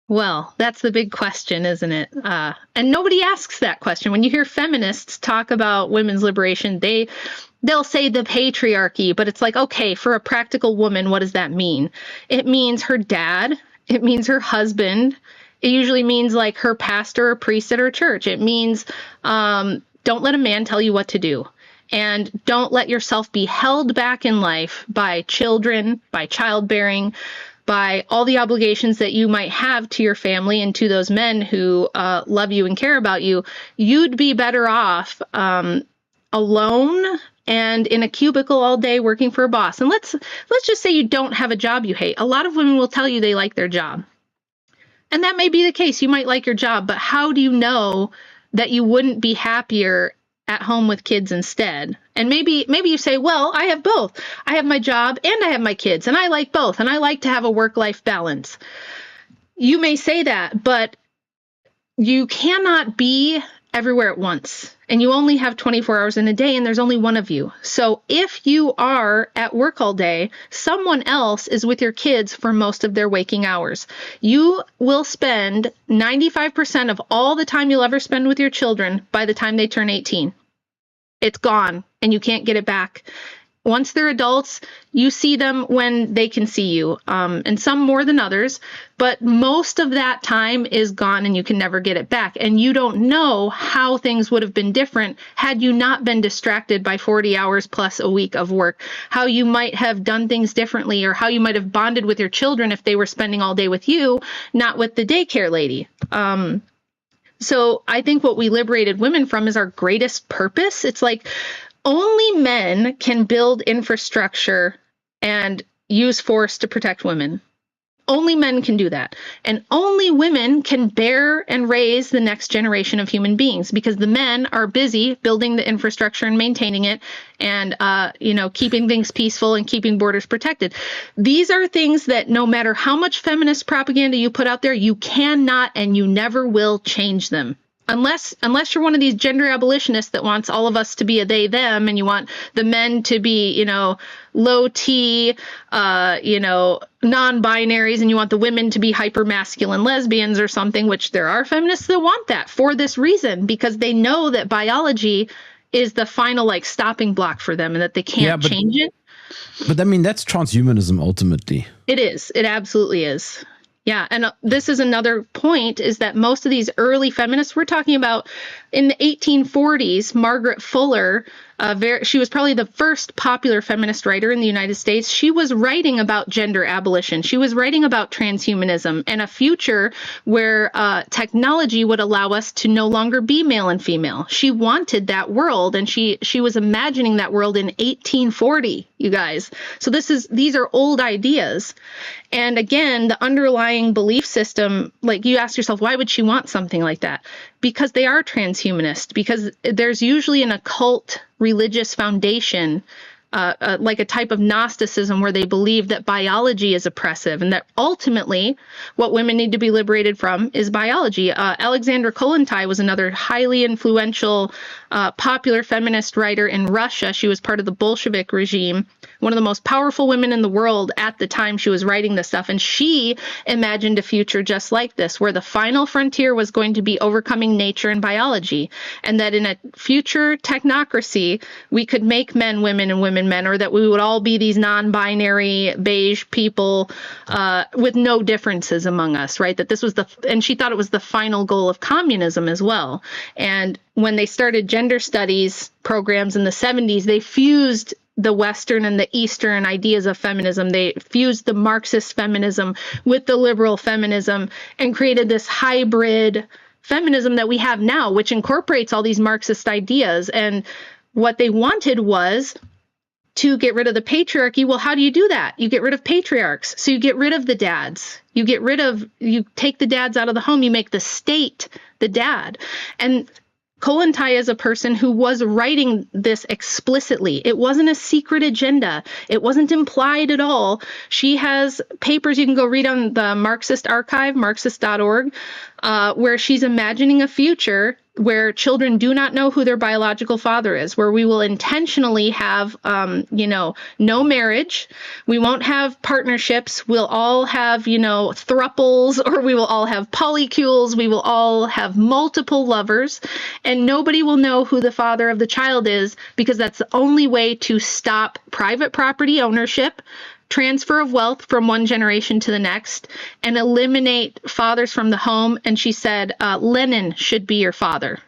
Well, that's the big question, isn't it? And nobody asks that question. When you hear feminists talk about women's liberation, they'll say the patriarchy, but it's like, okay, for a practical woman, what does that mean? It means her dad. It means her husband. It usually means like her pastor or priest at her church. It means don't let a man tell you what to do. And don't let yourself be held back in life by children, by childbearing, by all the obligations that you might have to your family and to those men who love you and care about you. You'd be better off alone and in a cubicle all day working for a boss. And let's just say you don't have a job you hate. A lot of women will tell you they like their job. And that may be the case. You might like your job, but how do you know that you wouldn't be happier at home with kids instead? And maybe you say, well, I have both. I have my job and I have my kids, and I like both, and I like to have a work-life balance. You may say that, but you cannot be everywhere at once, and you only have 24 hours in a day, and there's only one of you. So if you are at work all day, someone else is with your kids for most of their waking hours. You will spend 95% of all the time you'll ever spend with your children by the time they turn 18. It's gone, and you can't get it back. Once they're adults, you see them when they can see you, and some more than others, but most of that time is gone and you can never get it back. And you don't know how things would have been different had you not been distracted by 40 hours plus a week of work, how you might have done things differently, or how you might have bonded with your children if they were spending all day with you, not with the daycare lady. So I think what we liberated women from is our greatest purpose. It's like, only men can build infrastructure and use force to protect women. Only men can do that. And only women can bear and raise the next generation of human beings, because the men are busy building the infrastructure and maintaining it and, keeping things peaceful and keeping borders protected. These are things that no matter how much feminist propaganda you put out there, you cannot and you never will change them. Unless you're one of these gender abolitionists that wants all of us to be a they, them, and you want the men to be, low T, non-binaries, and you want the women to be hyper-masculine lesbians or something, which there are feminists that want that for this reason, because they know that biology is the final, stopping block for them and that they can't change it. But I mean, that's transhumanism ultimately. It is. It absolutely is. Yeah, and this is another point, is that most of these early feminists, we're talking about in the 1840s, Margaret Fuller, she was probably the first popular feminist writer in the United States. She was writing about gender abolition. She was writing about transhumanism and a future where technology would allow us to no longer be male and female. She wanted that world, and she was imagining that world in 1840, you guys. So these are old ideas. And again, the underlying belief system, you ask yourself, why would she want something like that? Because they are transhumanist, because there's usually an occult religious foundation, like a type of Gnosticism where they believe that biology is oppressive and that ultimately what women need to be liberated from is biology. Alexandra Kollontai was another highly influential, popular feminist writer in Russia. She was part of the Bolshevik regime, one of the most powerful women in the world at the time she was writing this stuff. And she imagined a future just like this, where the final frontier was going to be overcoming nature and biology, and that in a future technocracy, we could make men women and women men, or that we would all be these non-binary beige people with no differences among us, right? That this was and she thought it was the final goal of communism as well. And when they started gender studies programs in the 70s, they fused the Western and the Eastern ideas of feminism. They fused the Marxist feminism with the liberal feminism and created this hybrid feminism that we have now, which incorporates all these Marxist ideas. And what they wanted was to get rid of the patriarchy. Well, how do you do that? You get rid of patriarchs. So you get rid of the dads. You take the dads out of the home. You make the state the dad. And Kollontai is a person who was writing this explicitly. It wasn't a secret agenda. It wasn't implied at all. She has papers you can go read on the Marxist archive, Marxist.org, where she's imagining a future where children do not know who their biological father is, where we will intentionally have, no marriage. We won't have partnerships. We'll all have, thruples, or we will all have polycules. We will all have multiple lovers, and nobody will know who the father of the child is, because that's the only way to stop private property ownership, transfer of wealth from one generation to the next, and eliminate fathers from the home. And she said, Lenin should be your father.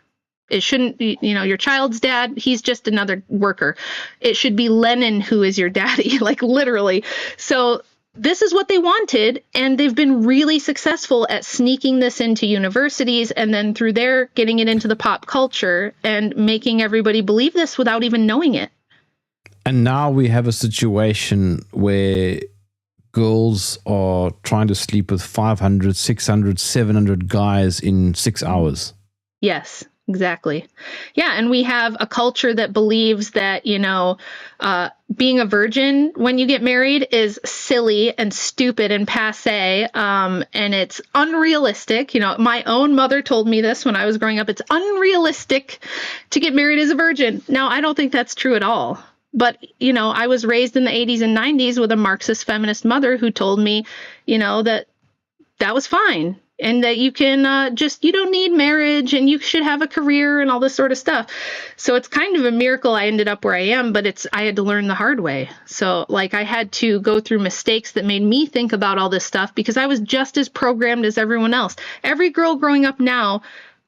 It shouldn't be, your child's dad. He's just another worker. It should be Lenin who is your daddy, literally. So this is what they wanted, and they've been really successful at sneaking this into universities, and then through there getting it into the pop culture and making everybody believe this without even knowing it. And now we have a situation where girls are trying to sleep with 500, 600, 700 guys in 6 hours. Yes, exactly. Yeah, and we have a culture that believes that, being a virgin when you get married is silly and stupid and passé, and it's unrealistic. My own mother told me this when I was growing up. It's unrealistic to get married as a virgin. Now, I don't think that's true at all. But, I was raised in the 80s and 90s with a Marxist feminist mother who told me, that was fine. And that you can you don't need marriage and you should have a career and all this sort of stuff. So it's kind of a miracle I ended up where I am, but I had to learn the hard way. So I had to go through mistakes that made me think about all this stuff because I was just as programmed as everyone else. Every girl growing up now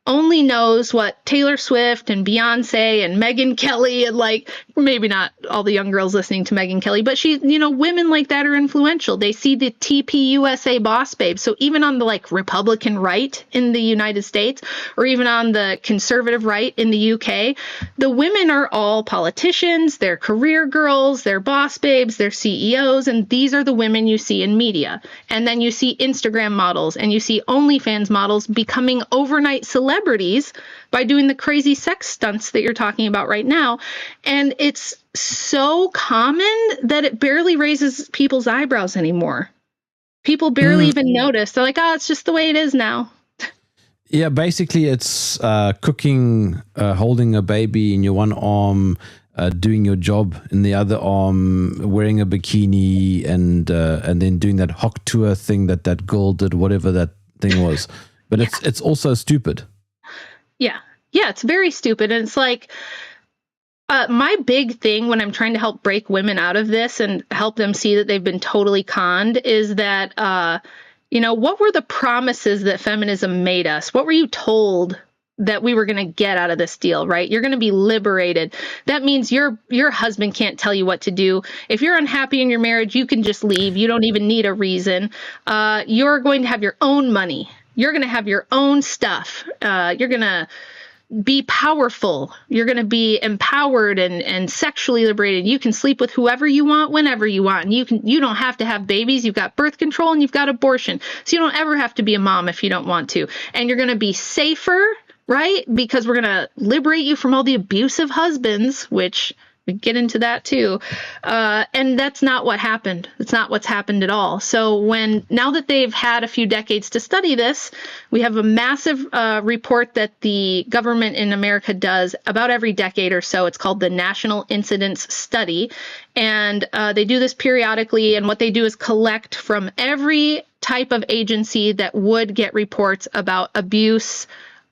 only knows what Taylor Swift and Beyonce and Megyn Kelly and maybe not all the young girls listening to Megyn Kelly, but women like that are influential. They see the TPUSA boss babe. So even on the Republican right in the United States or even on the conservative right in the UK, the women are all politicians, they're career girls, they're boss babes, they're CEOs, and these are the women you see in media. And then you see Instagram models and you see OnlyFans models becoming overnight celebrities by doing the crazy sex stunts that you're talking about right now. And it's so common that it barely raises people's eyebrows anymore. People barely even notice. They're like, oh, it's just the way it is now. Yeah, basically it's cooking, holding a baby in your one arm, doing your job in the other arm, wearing a bikini, and then doing that Hawk Tour thing that girl did, whatever that thing was. But it's also stupid. Yeah, it's very stupid. And it's my big thing when I'm trying to help break women out of this and help them see that they've been totally conned is that, what were the promises that feminism made us? What were you told that we were going to get out of this deal, right? You're going to be liberated. That means your husband can't tell you what to do. If you're unhappy in your marriage, you can just leave. You don't even need a reason. You're going to have your own money. You're going to have your own stuff. You're going to be powerful. You're going to be empowered and sexually liberated. You can sleep with whoever you want, whenever you want. And you don't have to have babies. You've got birth control and you've got abortion. So you don't ever have to be a mom if you don't want to. And you're going to be safer, right? Because we're going to liberate you from all the abusive husbands, which we get into that too. And that's not what happened. It's not what's happened at all. So now that they've had a few decades to study this, we have a massive report that the government in America does about every decade or so. It's called the National Incidence Study. And they do this periodically. And what they do is collect from every type of agency that would get reports about abuse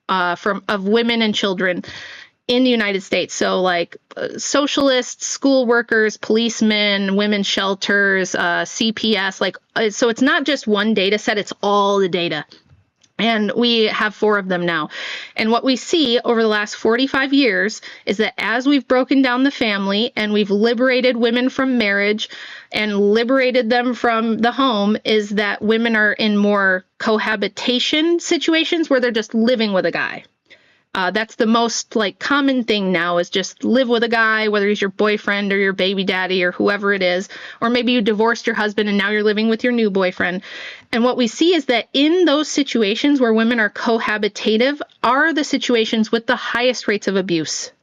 of women and children in the United States. So socialists, school workers, policemen, women's shelters, CPS, so it's not just one data set, it's all the data. And we have 4 of them now. And what we see over the last 45 years is that as we've broken down the family and we've liberated women from marriage and liberated them from the home, is that women are in more cohabitation situations where they're just living with a guy. That's the most common thing now is just live with a guy, whether he's your boyfriend or your baby daddy or whoever it is, or maybe you divorced your husband and now you're living with your new boyfriend. And what we see is that in those situations where women are cohabitative are the situations with the highest rates of abuse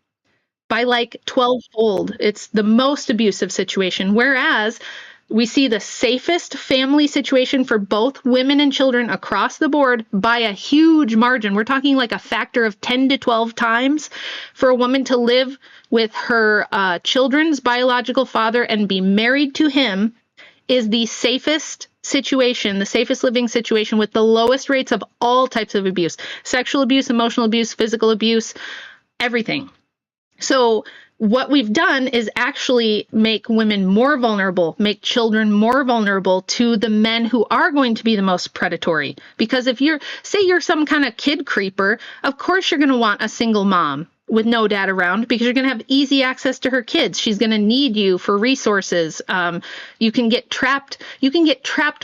by 12-fold. It's the most abusive situation, whereas we see the safest family situation for both women and children across the board by a huge margin. We're talking a factor of 10 to 12 times for a woman to live with her children's biological father and be married to him is the safest situation, the safest living situation with the lowest rates of all types of abuse, sexual abuse, emotional abuse, physical abuse, everything. So what we've done is actually make women more vulnerable, make children more vulnerable to the men who are going to be the most predatory. Because if you're some kind of kid creeper, of course you're going to want a single mom with no dad around because you're going to have easy access to her kids. She's going to need you for resources. You can get trapped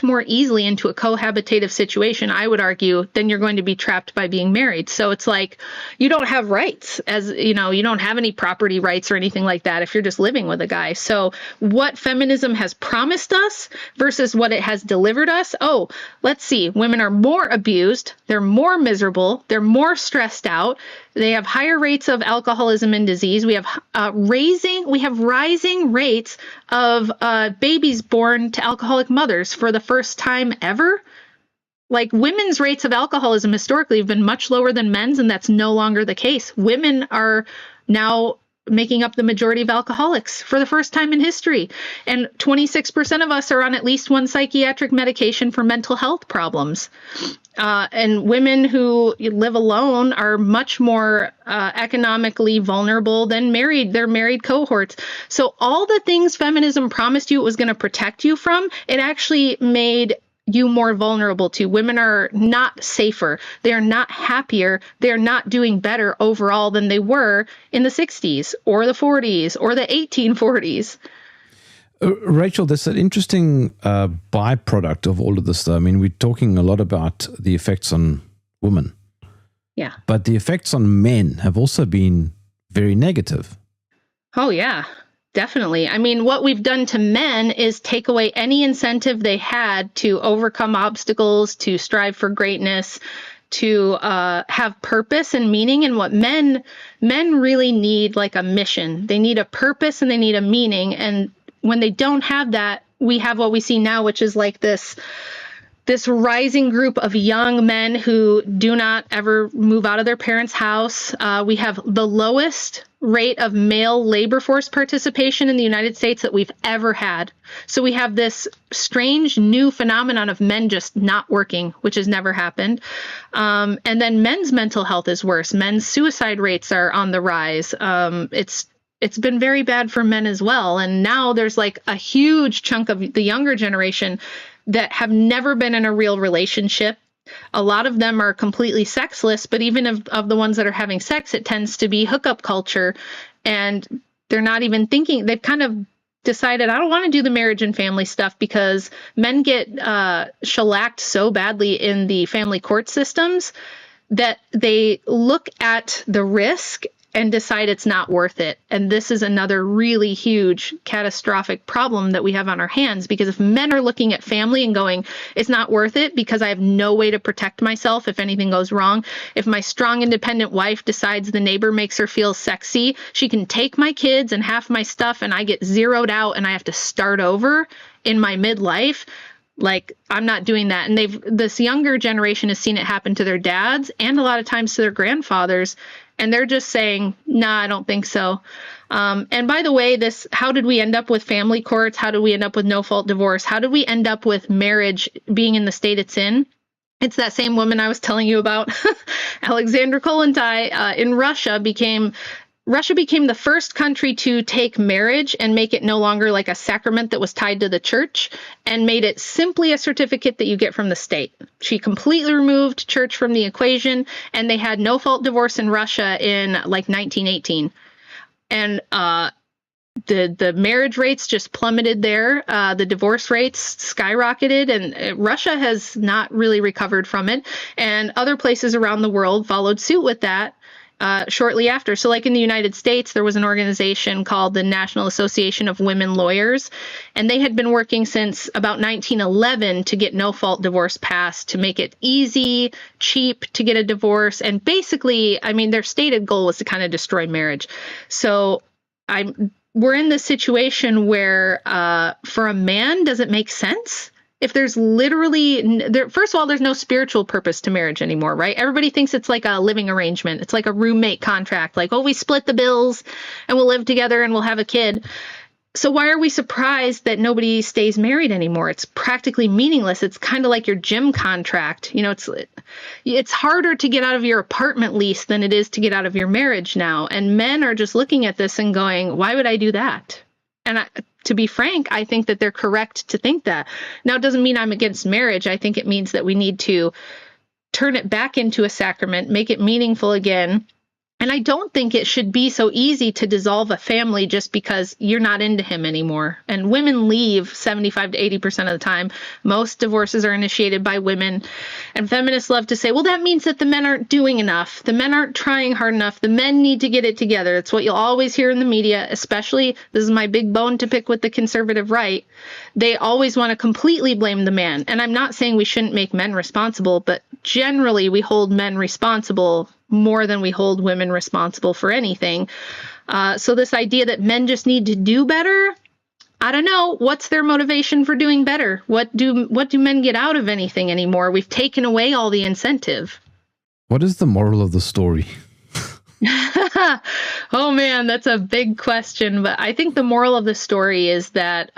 more easily into a cohabitative situation, I would argue, than you're going to be trapped by being married. So it's like you don't have rights, as you know, you don't have any property rights or anything like that if you're just living with a guy. So what feminism has promised us versus what it has delivered us. Oh, let's see. Women are more abused. They're more miserable. They're more stressed out. They have higher rates of alcoholism and disease. We have rising rates of babies born to alcoholic mothers for the first time ever. Like, women's rates of alcoholism historically have been much lower than men's, and that's no longer the case. Women are now making up the majority of alcoholics for the first time in history. And 26% of us are on at least one psychiatric medication for mental health problems. And women who live alone are much more economically vulnerable than their married cohorts. So all the things feminism promised you it was going to protect you from, it actually made you more vulnerable to. Women are not safer. They are not happier. They're not doing better overall than they were in the 60s or the 40s or the 1840s. Rachel, there's an interesting byproduct of all of this, though. I mean, we're talking a lot about the effects on women. Yeah. But the effects on men have also been very negative. Oh, yeah. Definitely. I mean, what we've done to men is take away any incentive they had to overcome obstacles, to strive for greatness, to have purpose and meaning. And what men really need, like a mission. They need a purpose and they need a meaning. And when they don't have that, we have what we see now, which is like this rising group of young men who do not ever move out of their parents' house. We have the lowest rate of male labor force participation in the United States that we've ever had. So we have this strange new phenomenon of men just not working, which has never happened. And then men's mental health is worse. Men's suicide rates are on the rise. It's been very bad for men as well. And now there's like a huge chunk of the younger generation that have never been in a real relationship. A lot of them are completely sexless, but even of the ones that are having sex, it tends to be hookup culture. And they're not even thinking, they've kind of decided, I don't want to do the marriage and family stuff because men get shellacked so badly in the family court systems that they look at the risk and decide it's not worth it. And this is another really huge catastrophic problem that we have on our hands, because if men are looking at family and going, it's not worth it because I have no way to protect myself if anything goes wrong. If my strong, independent wife decides the neighbor makes her feel sexy, she can take my kids and half my stuff and I get zeroed out and I have to start over in my midlife. Like, I'm not doing that. And this younger generation has seen it happen to their dads and a lot of times to their grandfathers. And they're just saying, nah, I don't think so. And by the way, how did we end up with family courts? How did we end up with no-fault divorce? How did we end up with marriage being in the state it's in? It's that same woman I was telling you about, Alexandra Kollontai, in Russia became the first country to take marriage and make it no longer like a sacrament that was tied to the church and made it simply a certificate that you get from the state. She completely removed church from the equation, and they had no-fault divorce in Russia in like 1918. And the marriage rates just plummeted there. The divorce rates skyrocketed, and Russia has not really recovered from it. And other places around the world followed suit with that. Shortly after. So like in the United States, there was an organization called the National Association of Women Lawyers, and they had been working since about 1911 to get no-fault divorce passed, to make it easy, cheap to get a divorce. And basically, I mean, their stated goal was to kind of destroy marriage. So we're in this situation where for a man, does it make sense? If there's first of all, there's no spiritual purpose to marriage anymore, right? Everybody thinks it's like a living arrangement. It's like a roommate contract. Like, oh, we split the bills and we'll live together and we'll have a kid. So why are we surprised that nobody stays married anymore? It's practically meaningless. It's kind of like your gym contract. You know, it's harder to get out of your apartment lease than it is to get out of your marriage now. And men are just looking at this and going, why would I do that? And to be frank, I think that they're correct to think that. Now, it doesn't mean I'm against marriage. I think it means that we need to turn it back into a sacrament, make it meaningful again, And I don't think it should be so easy to dissolve a family just because you're not into him anymore. And women leave 75 to 80% of the time. Most divorces are initiated by women. And feminists love to say, well, that means that the men aren't doing enough. The men aren't trying hard enough. The men need to get it together. It's what you'll always hear in the media, especially, this is my big bone to pick with the conservative right. They always want to completely blame the man. And I'm not saying we shouldn't make men responsible, but generally we hold men responsible more than we hold women responsible for anything. So this idea that men just need to do better, I don't know. What's their motivation for doing better? What do men get out of anything anymore? We've taken away all the incentive. What is the moral of the story? Oh man, that's a big question. But I think the moral of the story is that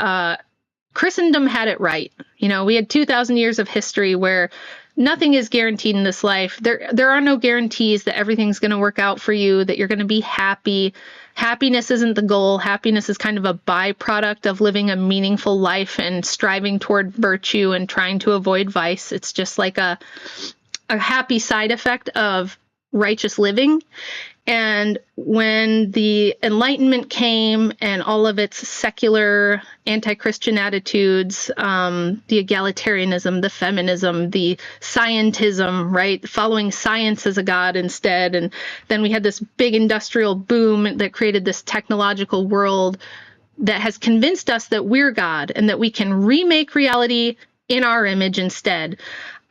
Christendom had it right. You know, we had 2,000 years of history where nothing is guaranteed in this life. There are no guarantees that everything's going to work out for you, that you're going to be happy. Happiness isn't the goal. Happiness is kind of a byproduct of living a meaningful life and striving toward virtue and trying to avoid vice. It's just like a happy side effect of righteous living. And when the Enlightenment came and all of its secular anti-Christian attitudes, the egalitarianism, the feminism, the scientism, right, following science as a god instead, and then we had this big industrial boom that created this technological world that has convinced us that we're God and that we can remake reality in our image instead.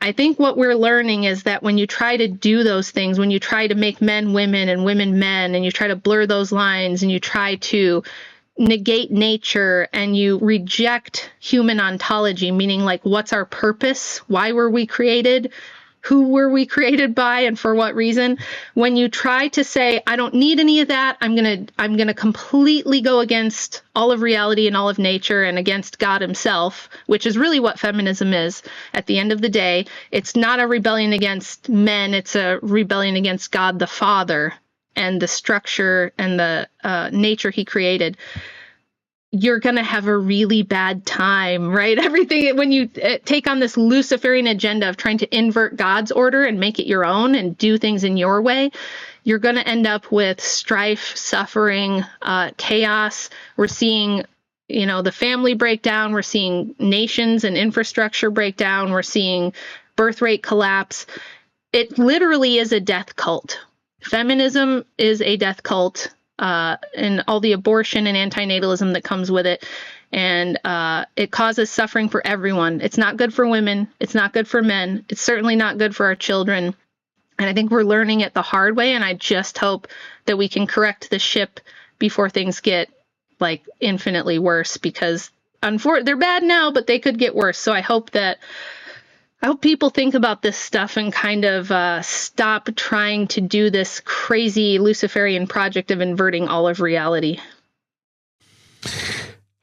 I think what we're learning is that when you try to do those things, when you try to make men women and women men, and you try to blur those lines, and you try to negate nature, and you reject human ontology, meaning like, what's our purpose? Why were we created? Who were we created by and for what reason? When you try to say, I don't need any of that, I'm gonna completely go against all of reality and all of nature and against God himself, which is really what feminism is. At the end of the day, it's not a rebellion against men, it's a rebellion against God the Father and the structure and the nature he created. You're going to have a really bad time, right? Everything, when you take on this Luciferian agenda of trying to invert God's order and make it your own and do things in your way, you're going to end up with strife, suffering, chaos. We're seeing, you know, the family breakdown. We're seeing nations and infrastructure breakdown. We're seeing birth rate collapse. It literally is a death cult. Feminism is a death cult. And all the abortion and antinatalism that comes with it. And it causes suffering for everyone. It's not good for women. It's not good for men. It's certainly not good for our children. And I think we're learning it the hard way. And I just hope that we can correct the ship before things get like infinitely worse, because they're bad now, but they could get worse. So I hope people think about this stuff and kind of stop trying to do this crazy Luciferian project of inverting all of reality.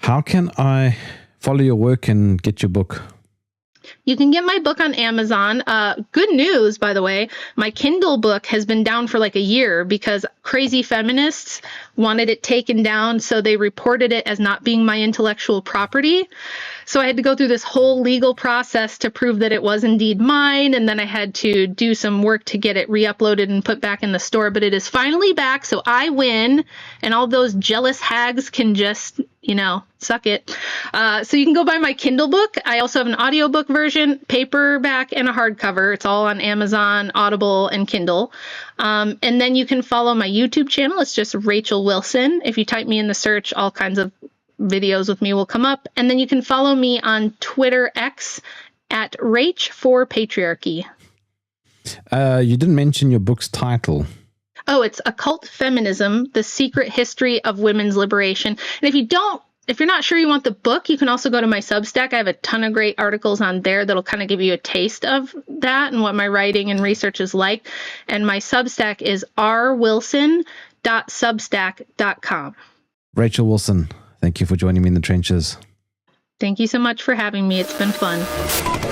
How can I follow your work and get your book? You can get my book on Amazon. Good news, by the way, my Kindle book has been down for like a year because crazy feminists wanted it taken down, so they reported it as not being my intellectual property. So I had to go through this whole legal process to prove that it was indeed mine, and then I had to do some work to get it re-uploaded and put back in the store, but it is finally back, so I win, and all those jealous hags can just, you know, suck it. So you can go buy my Kindle book. I also have an audiobook version, paperback, and a hardcover. It's all on Amazon, Audible, and Kindle. And then you can follow my YouTube channel. It's just Rachel Wilson. If you type me in the search, all kinds of videos with me will come up. And then you can follow me on Twitter X at Rach4Patriarchy. You didn't mention your book's title. Oh, it's Occult Feminism, The Secret History of Women's Liberation. And if you're not sure you want the book, you can also go to my Substack. I have a ton of great articles on there that'll kind of give you a taste of that and what my writing and research is like. And my Substack is rwilson.substack.com. Rachel Wilson, thank you for joining me in the trenches. Thank you so much for having me. It's been fun.